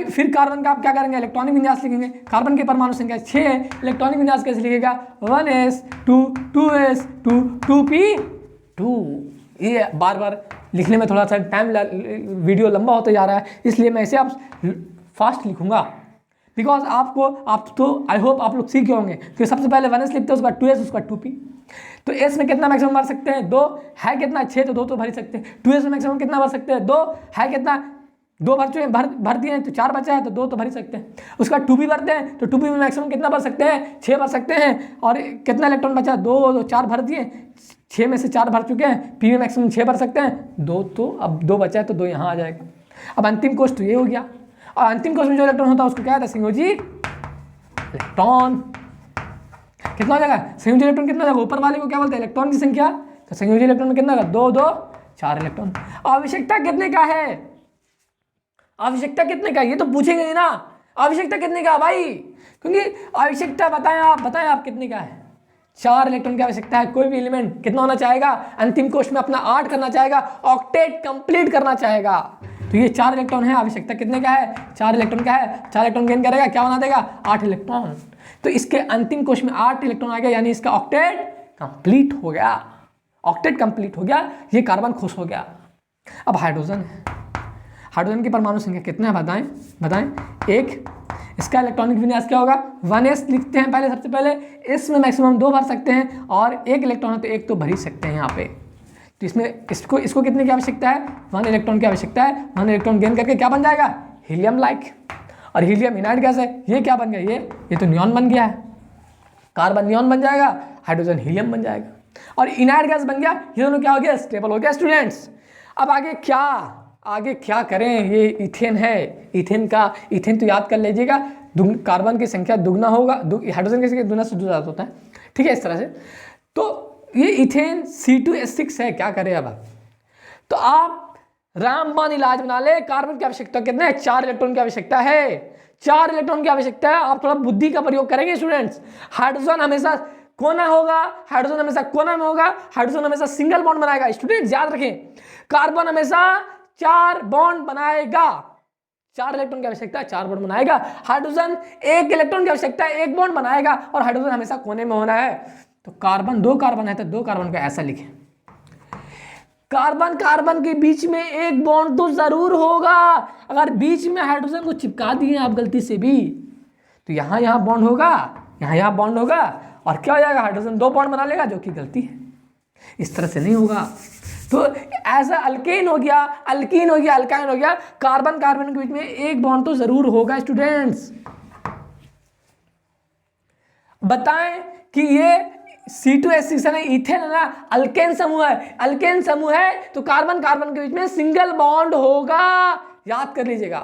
फिर कार्बन का आप क्या करेंगे, इलेक्ट्रॉनिक विन्यास लिखेंगे। कार्बन की परमाणु संख्या 6 है, इलेक्ट्रॉनिक विन्यास कैसे लिखेगा, 1s2 2s2 2p2। ये बार बार लिखने में थोड़ा सा टाइम, वीडियो लंबा होता जा रहा है, इसलिए मैं इसे आप फास्ट लिखूंगा, बिकॉज आप तो आई होप आप लोग सीख गए होंगे कि सबसे पहले 1s लिखते हैं, उसके बाद 2s, उसके बाद 2p। तो s में कितना मैक्सिमम भर सकते हैं? 2 है कितना? 6, तो 2 तो भर ही सकते हैं। 2s में मैक्सिमम कितना भर सकते हैं? 2 है कितना? 2 भर चुके, भर दिए हैं, तो 4 बचा है, तो 2 तो भर ही सकते हैं। उसके बाद 2p भरते हैं, तो 2p में मैक्सिमम कितना भर सकते हैं? 6 भर सकते हैं। और कितना इलेक्ट्रॉन बचा? 2, तो 4 भर दिए, 6 में से 4 भर चुके हैं। p में मैक्सिमम 6 भर सकते हैं, 2 तो अब 2 बचा है, तो 2 यहाँ आ जाएगा। अब अंतिम कोष तो ये हो गया, और अंतिम कोष में जो इलेक्ट्रॉन होता है उसको क्या कहता है? संयोजी इलेक्ट्रॉन। कितना हो जाएगा? संयोजी इलेक्ट्रॉन कितना जाएगा? ऊपर वाले को क्या बोलते हैं? इलेक्ट्रॉन की संख्या। तो संयोजी इलेक्ट्रॉन में कितना होगा? 2, 2, 4 इलेक्ट्रॉन। आवश्यकता कितने का है? आवश्यकता कितने का? ये तो पूछेंगे नहीं ना, आवश्यकता कितने का भाई, क्योंकि आवश्यकता बताएं आप कितने का है? 4 इलेक्ट्रॉन की आवश्यकता है। कोई भी एलिमेंट कितना होना चाहेगा? अंतिम कोष में अपना 8 करना चाहेगा, ऑक्टेट कंप्लीट करना चाहेगा। तो ये 4 इलेक्ट्रॉन है। आवश्यकता कितने का है? 4 इलेक्ट्रॉन का है। 4 इलेक्ट्रॉन गेन करेगा, क्या बना देगा? 8 इलेक्ट्रॉन। तो इसके अंतिम कोष में 8 इलेक्ट्रॉन आ गया, यानी इसका ऑक्टेट कंप्लीट हो गया। ऑक्टेट कंप्लीट हो गया, ये कार्बन खुश हो गया। अब हाइड्रोजन है। हाइड्रोजन की परमाणु संख्या कितना है? बताएं। 1। इसका इलेक्ट्रॉनिक विन्यास क्या होगा? 1s लिखते हैं पहले, सबसे पहले। इसमें मैक्सिमम 2 भर सकते हैं, और 1 इलेक्ट्रॉन है तो 1 तो भर ही सकते हैं यहाँ पे। तो इसमें इसको कितने की आवश्यकता है? 1 इलेक्ट्रॉन की आवश्यकता है। 1 इलेक्ट्रॉन गेन करके क्या बन जाएगा? Helium like. और हीलियम इनर्ट गैस है, ये क्या बन गया? ये तो नियॉन बन गया है। कार्बन नियॉन बन जाएगा, हाइड्रोजन हीलियम बन जाएगा, और इनर्ट गैस बन गया। ये दोनों क्या हो गया? स्टेबल हो गया स्टूडेंट्स। अब आगे क्या करें? ये इथेन है। इथेन तो याद कर लीजिएगा, कार्बन की संख्या दुगना होगा, हाइड्रोजन की संख्या दुगना से ज्यादा होता है, ठीक है, इस तरह से। तो ये इथेन C2H6 है। क्या करें अब? तो आप रामबाण इलाज बना ले। कार्बन की आवश्यकता कितना है? 4 इलेक्ट्रॉन की आवश्यकता है। 4 इलेक्ट्रॉन की आवश्यकता है। आप थोड़ा बुद्धि का प्रयोग करेंगे स्टूडेंट्स। हाइड्रोजन हमेशा कोना होगा, हाइड्रोजन हमेशा कोना में होगा, हाइड्रोजन हमेशा सिंगल बॉन्ड बनाएगा। स्टूडेंट्स याद रखें, कार्बन हमेशा 4 बॉन्ड बनाएगा। 4 इलेक्ट्रॉन की आवश्यकता है, 4 बॉन्ड बनाएगा। हाइड्रोजन 1 इलेक्ट्रॉन की आवश्यकता है, 1 बॉन्ड बनाएगा, और हाइड्रोजन हमेशा कोने में होना है। तो कार्बन 2 कार्बन है, तो 2 कार्बन को ऐसा लिखें। कार्बन के बीच में 1 बॉन्ड तो जरूर होगा। अगर बीच में हाइड्रोजन को चिपका दिए आप गलती से भी, तो यहां बॉन्ड होगा, यहां बॉन्ड होगा, और क्या हो जाएगा? हाइड्रोजन 2 बॉन्ड बना लेगा, जो कि गलती है। इस तरह से नहीं होगा। तो ऐसा अल्केन हो गया, अल्कीन हो गया, अल्काइन हो गया, कार्बन के बीच में 1 बॉन्ड तो जरूर होगा स्टूडेंट्स। बताएं कि ये C2H6 है ना, इथेन है ना, अल्केन समूह है। अल्केन समूह है तो कार्बन के बीच में सिंगल बॉन्ड होगा। याद कर लीजिएगा।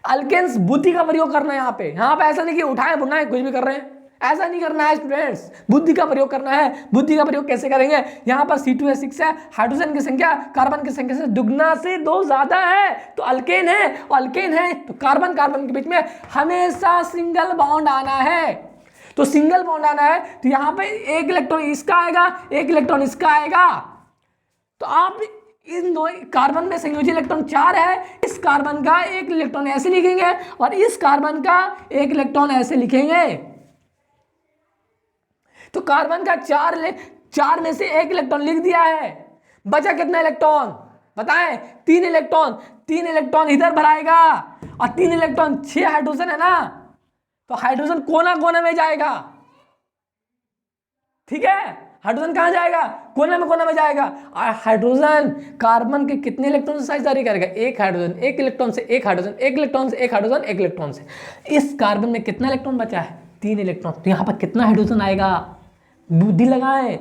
अल्केन्स बुद्धि का प्रयोग करना है यहाँ पे ऐसा नहीं कि उठाए बुनाए कुछ भी कर रहे हैं, ऐसा नहीं करना है स्टूडेंट्स। बुद्धि का प्रयोग करना है। बुद्धि का प्रयोग कैसे करेंगे? यहाँ पर C2H6 है, हाइड्रोजन की संख्या कार्बन की संख्या से दुगना से 2 ज्यादा है, तो अल्केन है, और अल्केन है तो कार्बन के बीच में हमेशा सिंगल बॉन्ड आना है। तो सिंगल बॉन्ड आना है, तो यहाँ पे 1 इलेक्ट्रॉन इसका आएगा, 1 इलेक्ट्रॉन इसका आएगा। तो आप इन दो कार्बन में संयोजी इलेक्ट्रॉन 4 है, इस कार्बन का 1 इलेक्ट्रॉन ऐसे लिखेंगे, और इस कार्बन का 1 इलेक्ट्रॉन ऐसे लिखेंगे। तो कार्बन का 4 में से 1 इलेक्ट्रॉन लिख दिया है। बचा कितना इलेक्ट्रॉन? बताएं। 3 इलेक्ट्रॉन इधर भराएगा, और 3 इलेक्ट्रॉन 6 हाइड्रोजन है ना, तो हाइड्रोजन कोना में जाएगा। ठीक है, हाइड्रोजन कहां जाएगा? कोना में जाएगा। और हाइड्रोजन कार्बन के कितने इलेक्ट्रॉन से साझेदारी करेगा? 1 हाइड्रोजन, 1 इलेक्ट्रॉन से 1 हाइड्रोजन, 1 इलेक्ट्रॉन से 1 हाइड्रोजन, 1 इलेक्ट्रॉन से। इस कार्बन में कितना इलेक्ट्रॉन बचा है? 3 इलेक्ट्रॉन। तो यहाँ पर कितना हाइड्रोजन आएगा? बुद्धि लगाएं।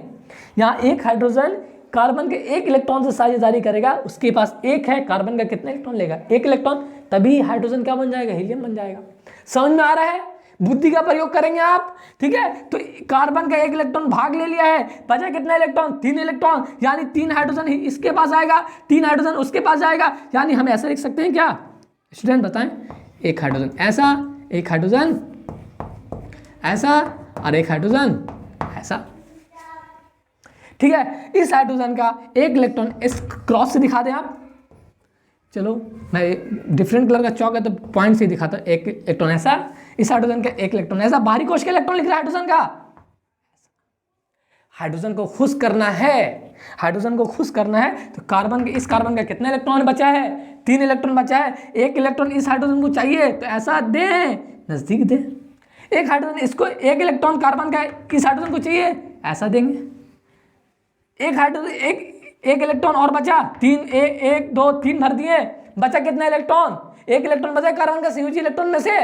यहाँ 1 हाइड्रोजन कार्बन के 1 इलेक्ट्रॉन से साझेदारी करेगा, उसके पास 1 है, कार्बन का कितना इलेक्ट्रॉन लेगा? 1 इलेक्ट्रॉन, तभी हाइड्रोजन क्या बन जाएगा? हीलियम बन जाएगा। समझ में आ रहा है? बुद्धि का प्रयोग करेंगे आप, ठीक है। तो कार्बन का 1 इलेक्ट्रॉन भाग ले लिया है, बचा कितना इलेक्ट्रॉन? 3 इलेक्ट्रॉन, यानी 3 हाइड्रोजन इसके पास आएगा, 3 हाइड्रोजन उसके पास जाएगा। यानी हम ऐसा लिख सकते हैं क्या स्टूडेंट? बताएं। 1 हाइड्रोजन ऐसा, 1 हाइड्रोजन ऐसा, और 1 हाइड्रोजन ऐसा। ठीक है, इस हाइड्रोजन का 1 इलेक्ट्रॉन इस क्रॉस से दिखा दें आप। चलो मैं डिफरेंट कलर का चौक है तो पॉइंट से दिखाता हूं। 1 इलेक्ट्रॉन ऐसा, इस हाइड्रोजन का 1 इलेक्ट्रॉन ऐसा। बाहरी कोश का इलेक्ट्रॉन लिख रहा है हाइड्रोजन का। हाइड्रोजन को खुश करना है, हाइड्रोजन को खुश करना है, तो कार्बन के, इस कार्बन का कितना इलेक्ट्रॉन बचा है? 3 इलेक्ट्रॉन बचा है, 1 इलेक्ट्रॉन इस हाइड्रोजन को चाहिए तो ऐसा दें, नज़दीक दें। एक हाइड्रोजन इसको, 1 इलेक्ट्रॉन कार्बन का इस हाइड्रोजन को चाहिए, ऐसा देंगे। एक हाइड्रोजन, एक इलेक्ट्रॉन और बचा, 3 1 2 3 भर दिए, बचा कितना इलेक्ट्रॉन, 1 इलेक्ट्रॉन बचा कार्बन का संयोजी इलेक्ट्रॉन में से।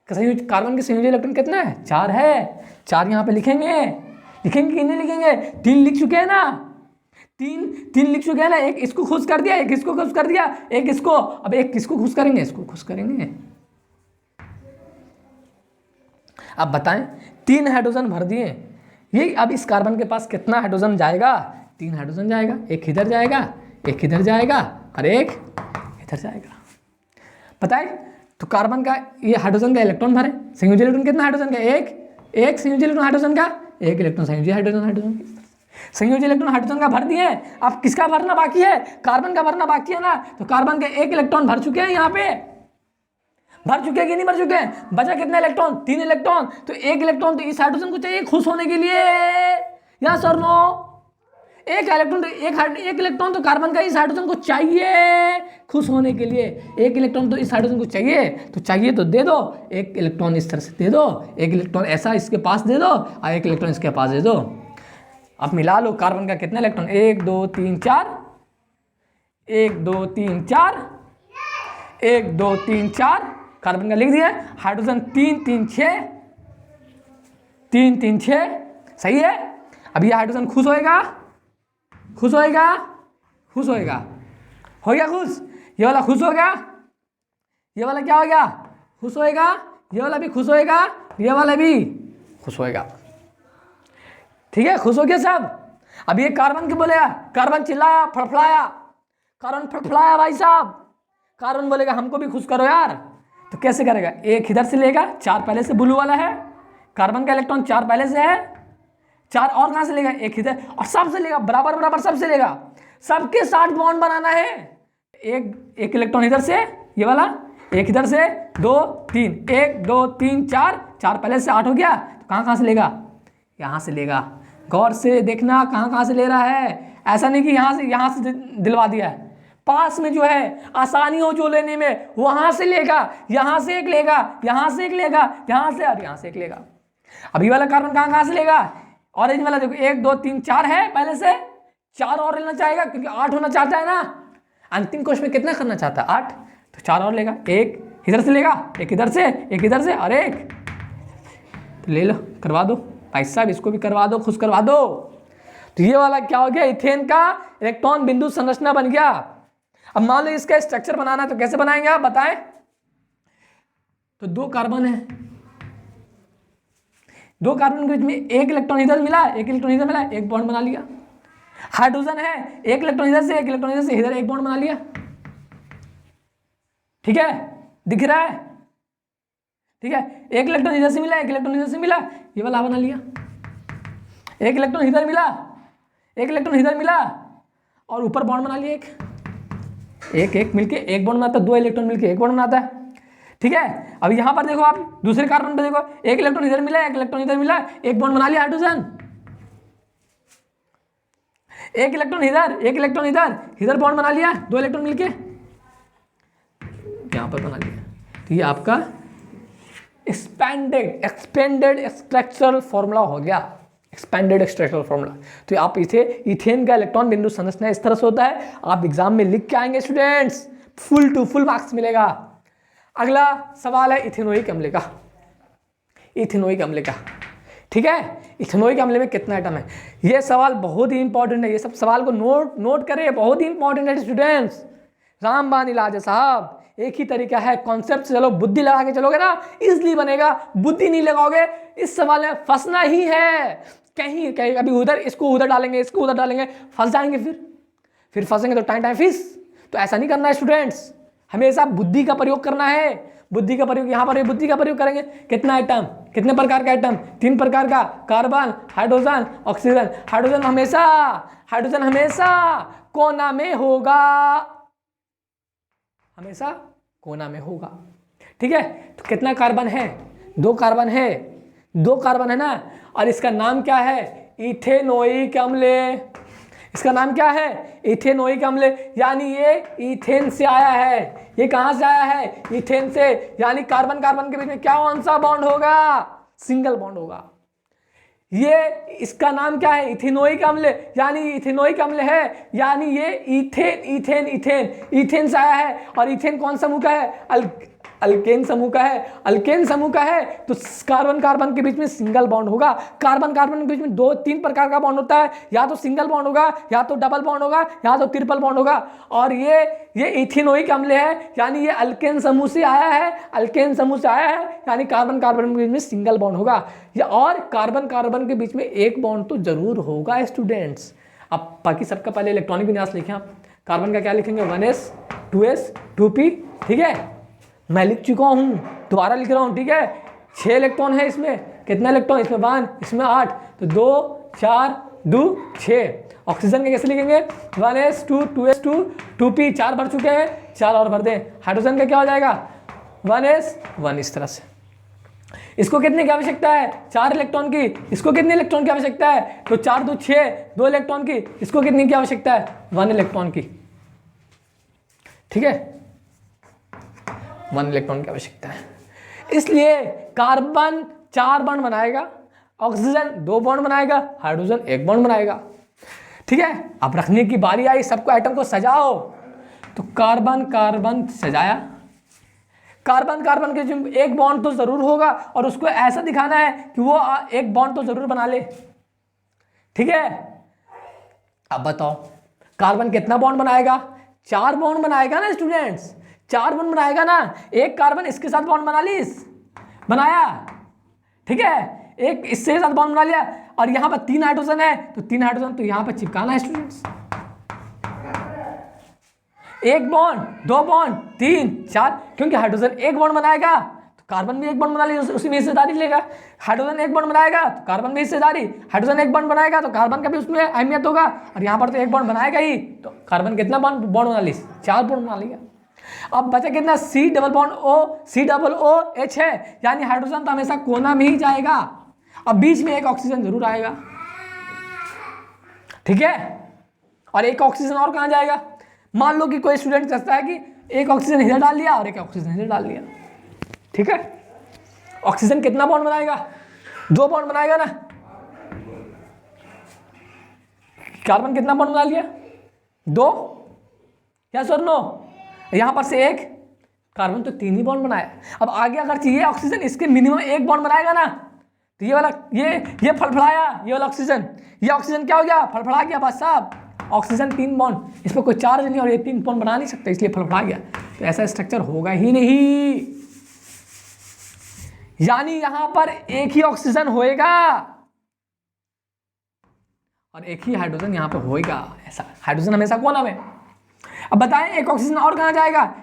कार्बन के संयोजी इलेक्ट्रॉन कितना है, 4 है। 4 यहाँ पे लिखेंगे कि नहीं लिखेंगे, 3 लिख चुके हैं ना, 3 लिख चुके हैं ना। एक इसको खुश कर दिया, एक इसको खुश कर दिया, एक इसको, अब एक किसको खुश करेंगे, इसको खुश करेंगे। अब बताएं, 3 हाइड्रोजन भर दिए, ये अब इस कार्बन के पास कितना हाइड्रोजन जाएगा, 3 हाइड्रोजन जाएगा, एक इधर जाएगा, एक इधर जाएगा और एक इधर जाएगा। पता है, तो कार्बन का ये हाइड्रोजन का इलेक्ट्रॉन भरे, संयोजी इलेक्ट्रॉन कितना हाइड्रोजन का, एक संयोजी इलेक्ट्रॉन हाइड्रोजन का, एक इलेक्ट्रॉन संयोजी हाइड्रोजन संयोजी इलेक्ट्रॉन हाइड्रोजन का भर दिए। अब किसका भरना बाकी है, कार्बन का भरना बाकी है ना। तो कार्बन के 1 इलेक्ट्रॉन भर चुके हैं, यहाँ पे भर चुके हैं कि नहीं भर चुके हैं, बचा कितना इलेक्ट्रॉन, 3 इलेक्ट्रॉन। तो 1 इलेक्ट्रॉन तो इस हाइड्रोजन को चाहिए खुश होने के लिए, यस और नो। एक इलेक्ट्रॉन तो कार्बन का इस हाइड्रोजन को चाहिए खुश होने के लिए, 1 इलेक्ट्रॉन तो इस हाइड्रोजन को चाहिए तो दे दो, 1 इलेक्ट्रॉन इस तरह से दे दो, 1 इलेक्ट्रॉन ऐसा इसके पास दे दो और 1 इलेक्ट्रॉन इसके पास दे दो। अब मिला लो कार्बन का कितना इलेक्ट्रॉन, 1 2 3 4, 1 2 3 4, 1 2 3 4 कार्बन का लिख दिया। हाइड्रोजन 3 3 6, 3 3 6, सही है। अब ये हाइड्रोजन खुश होएगा, खुश होएगा, खुश होएगा, हो गया खुश, ये वाला खुश हो गया, ये वाला क्या हो गया, खुश होएगा, ये वाला भी खुश होएगा, ये वाला भी खुश होएगा। ठीक है, खुश हो गया सब। अब ये कार्बन के बोलेगा, कार्बन चिल्लाया, फड़फड़ाया, कार्बन फड़फड़ाया भाई साहब, कार्बन बोलेगा हमको भी खुश करो यार। तो कैसे करेगा, एक इधर से लेगा, 4 पहले से ब्लू वाला है, कार्बन का इलेक्ट्रॉन 4 पहले से है, 4 और कहाँ से लेगा, एक इधर, और सबसे लेगा, बराबर बराबर सबसे लेगा, सबके साथ बॉन्ड बनाना है। एक इलेक्ट्रॉन इधर से, ये वाला, एक इधर से, 2 3, 1 2 3 4, 4 पहले से 8 हो गया। तो कहाँ से लेगा, यहाँ से लेगा। गौर से देखना कहाँ से ले रहा है, ऐसा नहीं कि यहाँ से दिलवा दिया है, पास में जो है आसानी हो जो लेने में, वहां से लेगा, यहाँ से एक लेगा, यहाँ से एक लेगा, यहाँ से और यहाँ से एक लेगा। अभी वाला कार्बन कहाँ से लेगा, ऑरेंज वाला देखो, 1 2 3 4 है पहले से, 4 और लेना चाहेगा क्योंकि 8 होना चाहता है ना, अंतिम कोश में कितना करना चाहता है, 8, तो 4 और लेगा, एक इधर से लेगा, एक इधर से, एक इधर से और एक, तो ले लो, करवा दो भाई साहब, इसको भी करवा दो, खुश करवा दो। तो ये वाला क्या हो गया, इथेन का इलेक्ट्रॉन बिंदु संरचना बन गया। अब मान लो इसका स्ट्रक्चर बनाना है तो कैसे बनाएंगे आप बताएं। तो 2 कार्बन है, 2 कार्बन के बीच में 1 इलेक्ट्रॉन इधर मिला, 1 इलेक्ट्रॉन इधर मिला, एक बॉन्ड बना लिया। हाइड्रोजन है, 1 इलेक्ट्रॉन इधर से, 1 इलेक्ट्रॉन इधर से, इधर एक बॉन्ड बना लिया। ठीक है, दिख रहा है, ठीक है, 1 इलेक्ट्रॉन इधर से मिला, 1 इलेक्ट्रॉन इधर से मिला, ये वाला बना लिया। 1 इलेक्ट्रॉन इधर मिला, 1 इलेक्ट्रॉन इधर मिला और ऊपर बॉन्ड बना लिया, एक मिलके एक बॉन्ड बनाता है, 2 इलेक्ट्रॉन मिलके एक बॉन्ड बनाता है। ठीक है, अब यहां पर देखो, आप दूसरे कार्बन पे देखो, 1 इलेक्ट्रॉन इधर मिला, 1 इलेक्ट्रॉन इधर मिला, एक बॉन्ड बना लिया हाइड्रोजन। 1 इलेक्ट्रॉन इधर, 1 इलेक्ट्रॉन इधर बॉन्ड बना लिया, 2 इलेक्ट्रॉन मिलके यहां पर बना लिया। तो ये आपका एक्सपेंडेड स्ट्रक्चरल फॉर्मूला हो गया, एक्सपेंडेड स्ट्रक्चरल फॉर्मूला। तो आप इसे इथेन का इलेक्ट्रॉन बिंदु संरचना इस तरह से होता है, आप एग्जाम में लिख के आएंगे students, full to full marks मिलेगा। अगला सवाल है इथेनोइक अम्ल का, इथेनोइक अम्ल का। ठीक है, इथेनोइक अम्ल में कितना एटम है, ये सवाल बहुत ही इंपॉर्टेंट है, ये सब सवाल को नोट करें, बहुत ही इंपॉर्टेंट है स्टूडेंट्स। रामबान इलाज है साहब, एक ही तरीका है, कॉन्सेप्ट से चलो, बुद्धि लगा के चलोगे ना इजली बनेगा, बुद्धि नहीं लगाओगे इस सवाल में फंसना ही है। कहीं अभी उधर इसको उधर डालेंगे, इसको उधर डालेंगे, फंस जाएंगे, फिर फंसेंगे तो टाइम फीस। तो ऐसा नहीं करना है स्टूडेंट्स, हमेशा बुद्धि का प्रयोग करना है। बुद्धि का प्रयोग, यहाँ पर बुद्धि का प्रयोग करेंगे। कितना आइटम, कितने प्रकार का आइटम, 3 प्रकार का, कार्बन, हाइड्रोजन, ऑक्सीजन। हाइड्रोजन हमेशा कोना में होगा, हमेशा कोना में होगा। ठीक है, तो कितना कार्बन है, 2 कार्बन है, 2 कार्बन है ना, और इसका नाम क्या है, इथेनोइक अम्ल। इसका नाम क्या है? इथेनोइक अम्ल, यानी ये इथेन से आया है। ये कहाँ से आया है? इथेन से, यानी कार्बन कार्बन के बीच में क्या कौन सा बॉन्ड होगा? सिंगल बॉन्ड होगा। ये इसका नाम क्या है? इथेनोइक अम्ल, यानी इथेनोइक अम्ल है, यानी ये इथेन इथेन इथेन इथेन से आया है। और इथेन कौन समूह का है? अल्केन समूह का है। अल्केन समूह का है तो कार्बन कार्बन के बीच में सिंगल बॉन्ड होगा। कार्बन कार्बन के बीच में 2-3 प्रकार का बॉन्ड होता है, या तो सिंगल बॉन्ड होगा, या तो डबल बॉन्ड होगा, या तो ट्रिपल बॉन्ड होगा। और ये इथेनोइक अम्ल है, यानी ये अल्केन समूह से आया है। अल्केन समूह से आया है, यानी कार्बन कार्बन के बीच में सिंगल बॉन्ड होगा। और कार्बन कार्बन के बीच में एक बॉन्ड तो जरूर होगा स्टूडेंट्स। अब बाकी सबका पहले इलेक्ट्रॉनिक विन्यास लिखें आप। कार्बन का क्या लिखेंगे? 1s 2s 2p, ठीक है, मैं लिख चुका हूं, दोबारा लिख रहा हूं, ठीक है। 6 इलेक्ट्रॉन है इसमें। कितना इलेक्ट्रॉन? इसमें 1, इसमें 8, तो 2 4 2 6। ऑक्सीजन के कैसे लिखेंगे? 1s 2 2s 2 2p, 4 भर चुके हैं, 4 और भर दें। हाइड्रोजन का क्या हो जाएगा? 1s 1, इस तरह से। इसको कितने की आवश्यकता है? 4 इलेक्ट्रॉन की। इसको कितने इलेक्ट्रॉन की आवश्यकता है? तो 4 2 6, 2 इलेक्ट्रॉन की। इसको कितने की आवश्यकता है? 1 इलेक्ट्रॉन की, ठीक है, 1 इलेक्ट्रॉन की आवश्यकता है। इसलिए कार्बन 4 बॉन्ड बनाएगा, ऑक्सीजन 2 बॉन्ड बनाएगा, हाइड्रोजन 1 बॉन्ड बनाएगा, ठीक है। अब रखने की बारी आई, सबको आइटम को सजाओ। तो कार्बन कार्बन सजाया, कार्बन कार्बन के जो एक बॉन्ड तो जरूर होगा, और उसको ऐसा दिखाना है कि वो एक बॉन्ड तो जरूर बना ले, ठीक है। अब बताओ कार्बन कितना बॉन्ड बनाएगा? 4 बॉन्ड बनाएगा ना स्टूडेंट्स, 4 बॉन्ड बनाएगा ना। एक कार्बन इसके साथ बॉन्ड बनाया, ठीक है, एक इससे साथ बॉन्ड बना लिया, और यहां पर 3 हाइड्रोजन है, तो 3 हाइड्रोजन तो यहां पर चिपकाना है स्टूडेंट्स। 1 बॉन्ड 2 बॉन्ड 3 4, क्योंकि हाइड्रोजन 1 बॉन्ड बनाएगा तो कार्बन भी 1 बॉन्ड बना ले, उसी में हिस्सेदारी लेगा। हाइड्रोजन 1 बॉन्ड बनाएगा तो कार्बन भी हिस्सेदारी, हाइड्रोजन 1 बॉन्ड बनाएगा तो कार्बन का भी उसमें अहमियत होगा, और यहाँ पर तो 1 बॉन्ड बनाएगा ही, तो कार्बन कितना बॉन्ड बना ली? 4 बॉन्ड बना लिया। अब बचा कितना? C double bond O, C double O H है, यानी हाइड्रोजन तो हमेशा कोना में ही जाएगा। अब बीच में एक ऑक्सीजन जरूर आएगा, ठीक है, और एक ऑक्सीजन और कहाँ जाएगा? मान लो कि कोई स्टूडेंट चाहता है कि एक ऑक्सीजन इधर डाल दिया और एक ऑक्सीजन इधर डाल दिया, ठीक है। ऑक्सीजन कितना बॉन्ड बनाएगा? 2 बॉन्ड बनाएगा ना। कार्बन कितना बॉन्ड बना लिया? 2, यस और नो? यहां पर से एक, कार्बन तो 3 ही बॉन्ड बनाया। अब आगे अगर चाहिए ऑक्सीजन, इसके मिनिमम 1 बॉन्ड बनाएगा ना, तो ये वाला ये फड़फड़ाया, ये वाला ऑक्सीजन, ये ऑक्सीजन क्या हो गया? फड़फड़ा गया बस साहब। ऑक्सीजन 3 बॉन्ड, इस पर कोई चार्ज नहीं, और ये 3 बॉन्ड बना नहीं सकता, इसलिए फड़फड़ा गया। तो ऐसा स्ट्रक्चर होगा ही नहीं, यानी यहां पर एक ही ऑक्सीजन होएगा और एक ही हाइड्रोजन यहां पर होएगा। ऐसा हाइड्रोजन हमेशा कोना में। अब बताएं एक ऑक्सीजन और कहां जाएगा?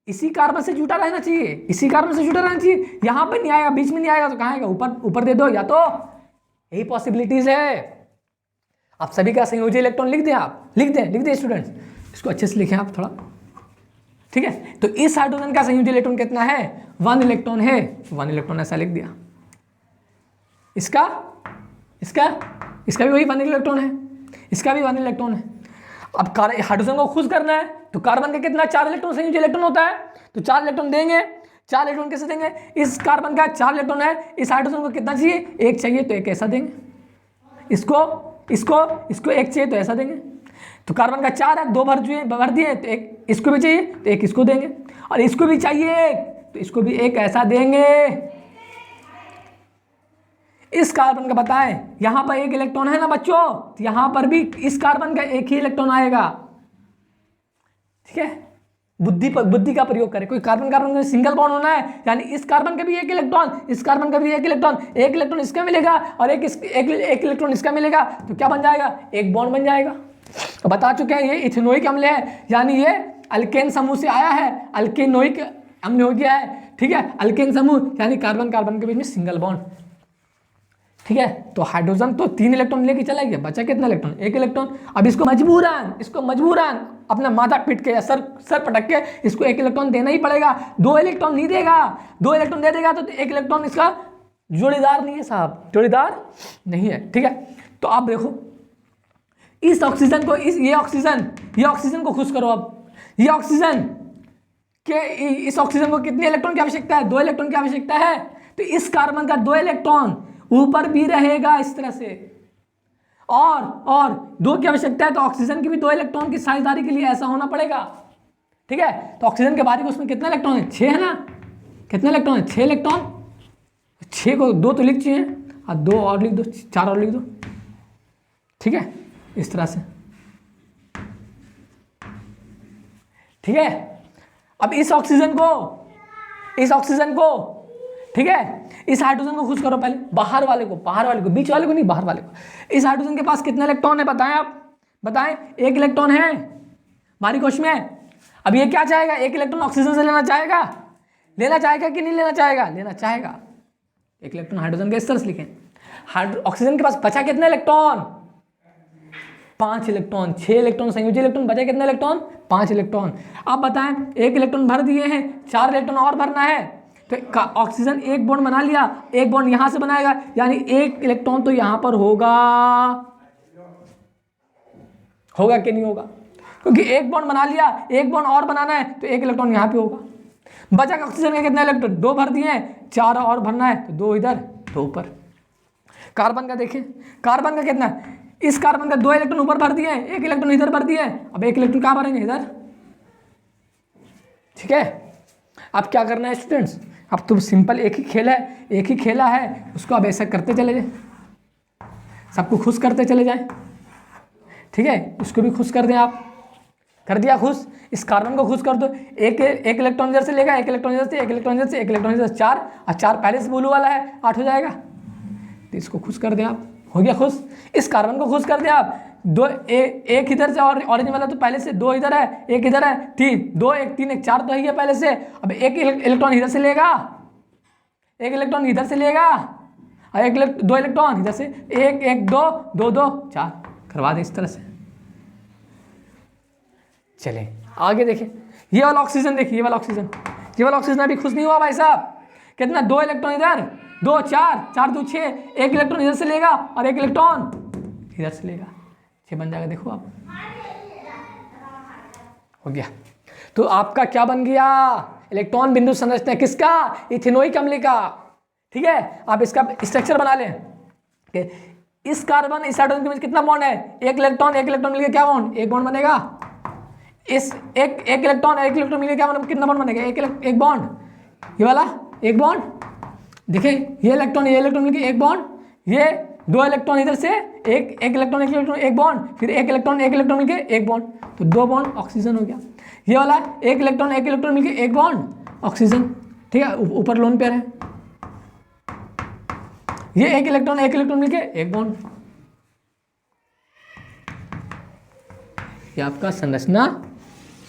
इसी कार्बन से जुटा रहना चाहिए, इसी कार्बन से जुटा रहना चाहिए। यहां पर नहीं आएगा, बीच में नहीं आएगा, तो कहां आएगा? ऊपर दे दो, या तो यही पॉसिबिलिटीज है। आप सभी का संयोजी इलेक्ट्रॉन लिख दें, आप लिख दें स्टूडेंट्स, इसको अच्छे से लिखें आप थोड़ा, ठीक है। तो इस हाइड्रोजन का संयोजी इलेक्ट्रॉन कितना है? 1 इलेक्ट्रॉन है, 1 इलेक्ट्रॉन ऐसा लिख दिया। इसका भी वही 1 इलेक्ट्रॉन है, इसका भी 1 इलेक्ट्रॉन है। अब हाइड्रोजन को खुश करना है, तो कार्बन का कितना? 4 इलेक्ट्रॉन संयोजी इलेक्ट्रॉन होता है, तो 4 इलेक्ट्रॉन देंगे। 4 इलेक्ट्रॉन कैसे देंगे? इस कार्बन का 4 इलेक्ट्रॉन है, इस हाइड्रोजन को कितना चाहिए? 1 चाहिए, तो 1 ऐसा देंगे। इसको 1 चाहिए, तो ऐसा देंगे। तो कार्बन का 4 है, 2 भर दिए, तो 1 इसको भी चाहिए, तो 1 इसको देंगे, और इसको भी चाहिए, तो इसको भी 1 ऐसा देंगे। इस कार्बन का बताएं, यहां पर 1 इलेक्ट्रॉन है ना बच्चों, तो यहां पर भी इस कार्बन का 1 ही इलेक्ट्रॉन आएगा, ठीक है। बुद्धि का प्रयोग करें। कोई कार्बन में सिंगल बॉन्ड होना है, यानी इस कार्बन का भी 1 इलेक्ट्रॉन, इस कार्बन का भी 1 इलेक्ट्रॉन, 1 इलेक्ट्रॉन इसका मिलेगा और एक इलेक्ट्रॉन इसका मिलेगा, तो क्या बन जाएगा? 1 बॉन्ड बन जाएगा। तो बता चुके हैं ये इथेनोइक अम्ल है, यानी ये अल्केन समूह से आया है, अल्केनोइक अम्ल हो गया है, ठीक है। अल्केन समूह यानी कार्बन कार्बन के बीच में सिंगल बॉन्ड, ठीक है। तो हाइड्रोजन तो 3 इलेक्ट्रॉन लेके चला गया, बचा कितना इलेक्ट्रॉन? 1 इलेक्ट्रॉन। अब इसको मजबूरन अपना माथा पीट के या सर पटक के इसको 1 इलेक्ट्रॉन देना ही पड़ेगा। 2 इलेक्ट्रॉन नहीं देगा, 2 इलेक्ट्रॉन दे देगा तो 1 इलेक्ट्रॉन इसका जोड़ीदार नहीं है साहब, जोड़ीदार नहीं है, ठीक है। तो आप देखो इस ऑक्सीजन को ये ऑक्सीजन को खुश करो। अब ये ऑक्सीजन के इस ऑक्सीजन को कितने इलेक्ट्रॉन की आवश्यकता है? 2 इलेक्ट्रॉन की आवश्यकता है। तो इस कार्बन का 2 इलेक्ट्रॉन ऊपर भी रहेगा इस तरह से, और 2 की आवश्यकता है, तो ऑक्सीजन की भी 2 इलेक्ट्रॉन की साझेदारी के लिए ऐसा होना पड़ेगा। ठीक है, तो ऑक्सीजन के बारे में उसमें कितना इलेक्ट्रॉन है? 6 है ना। कितने इलेक्ट्रॉन है? 6 इलेक्ट्रॉन। 6 को 2 तो लिख चाहिए, और 2 और लिख दो, 4 और लिख दो। ठीक है, इस तरह से। ठीक है, अब इस ऑक्सीजन को ठीक है, इस हाइड्रोजन को खुश करो पहले, बाहर वाले को, बीच वाले को नहीं, बाहर वाले को। इस हाइड्रोजन के पास कितने इलेक्ट्रॉन है बताएं आप, बताएं। 1 इलेक्ट्रॉन है हमारी क्वेश्चन में। अब ये क्या चाहेगा? 1 इलेक्ट्रॉन ऑक्सीजन से लेना चाहेगा कि नहीं लेना चाहेगा? लेना चाहेगा। 1 इलेक्ट्रॉन हाइड्रोजन के इस तरह से लिखें। ऑक्सीजन के पास बचा कितना इलेक्ट्रॉन? 5 इलेक्ट्रॉन। 6 इलेक्ट्रॉन संयोजी इलेक्ट्रॉन, बचा कितना इलेक्ट्रॉन? 5 इलेक्ट्रॉन। अब बताएं, 1 इलेक्ट्रॉन भर दिए हैं, 4 इलेक्ट्रॉन और भरना है। तो ऑक्सीजन 1 बॉन्ड बना लिया, 1 बॉन्ड यहां से बनाएगा, यानी 1 इलेक्ट्रॉन तो यहां पर होगा कि नहीं होगा? क्योंकि 1 बॉन्ड बना लिया, 1 बॉन्ड और बनाना है, तो 1 इलेक्ट्रॉन यहां पे होगा। बचा ऑक्सीजन के कितना इलेक्ट्रॉन? 2 भर दिए हैं, 4 और भरना है, तो 2 इधर 2 ऊपर। कार्बन का देखिए, कार्बन का कितना है? इस कार्बन का 2 इलेक्ट्रॉन ऊपर भर दिए हैं, 1 इलेक्ट्रॉन इधर भर दिए हैं। अब 1 इलेक्ट्रॉन कहाँ भरेंगे? इधर। ठीक है, अब क्या करना है स्टूडेंट्स? अब तो सिंपल एक ही खेला है, उसको अब ऐसा करते चले जाए, सबको खुश करते चले जाए। ठीक है, उसको भी खुश कर दें आप। कर दिया खुश, इस कार्बन को खुश कर दो। एक इलेक्ट्रॉन इधर से लेगा, 1 इलेक्ट्रॉन इधर से, 1 इलेक्ट्रॉन इधर से, 1 इलेक्ट्रॉन इधर से, 4, और 4 पहले से ब्लू वाला है, 8 हो जाएगा। तो इसको खुश कर दें आप, हो गया खुश। इस कार्बन को खुश कर दें आप। 2 एक इधर से, और ऑरेंज वाला तो पहले से 2 इधर है, 1 इधर है, 3, 2 1 3 1 4 तो है पहले से। अब 1 इलेक्ट्रॉन इधर से लेगा, 1 इलेक्ट्रॉन इधर से लेगा, और 2 इलेक्ट्रॉन इधर से, 1 1 2 2 2 4 करवा दें इस तरह से। चलें आगे देखें, ये वाला ऑक्सीजन देखिए, ये वाला ऑक्सीजन अभी खुश नहीं हुआ भाई साहब। कितना? 2 इलेक्ट्रॉन इधर, 2 4 4 2 6, 1 इलेक्ट्रॉन इधर से लेगा और 1 इलेक्ट्रॉन इधर से लेगा, 6 बन जाएगा। देखो आप, हो गया। तो आपका क्या बन गया? इलेक्ट्रॉन बिंदु संरचना किसका? इथेनोइक अम्ल का। ठीक है, आप इसका स्ट्रक्चर बना लें। इस कार्बन इस हाइड्रोजन के बीच कितना बॉन्ड है? 1 इलेक्ट्रॉन मिलकर क्या बॉन्ड? 1 बॉन्ड बनेगा। इस एक इलेक्ट्रॉन मिलकर क्या बॉन्ड? कितना बॉन्ड बनेगा? एक बॉन्ड, ये वाला 1 बॉन्ड। देखिए, ये इलेक्ट्रॉन मिलकर 1 बॉन्ड, ये 2 इलेक्ट्रॉन इधर से, एक इलेक्ट्रॉन 1 बॉन्ड, फिर 1 इलेक्ट्रॉन मिलकर 1 बॉन्ड, तो 2 बॉन्ड ऑक्सीजन हो गया। ये वाला 1 इलेक्ट्रॉन मिलकर 1 बॉन्ड ऑक्सीजन। ठीक है, ऊपर लोन पेयर है। ये 1 इलेक्ट्रॉन मिलकर 1 बॉन्ड। ये आपका संरचना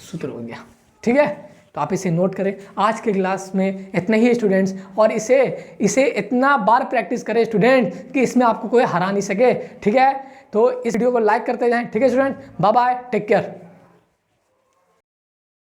सूत्र हो गया। ठीक है, तो आप इसे नोट करें। आज के क्लास में इतना ही है स्टूडेंट्स, और इसे इतना बार प्रैक्टिस करें स्टूडेंट कि इसमें आपको कोई हरा नहीं सके। ठीक है, तो इस वीडियो को लाइक करते जाएं। ठीक है student, bye bye, take care.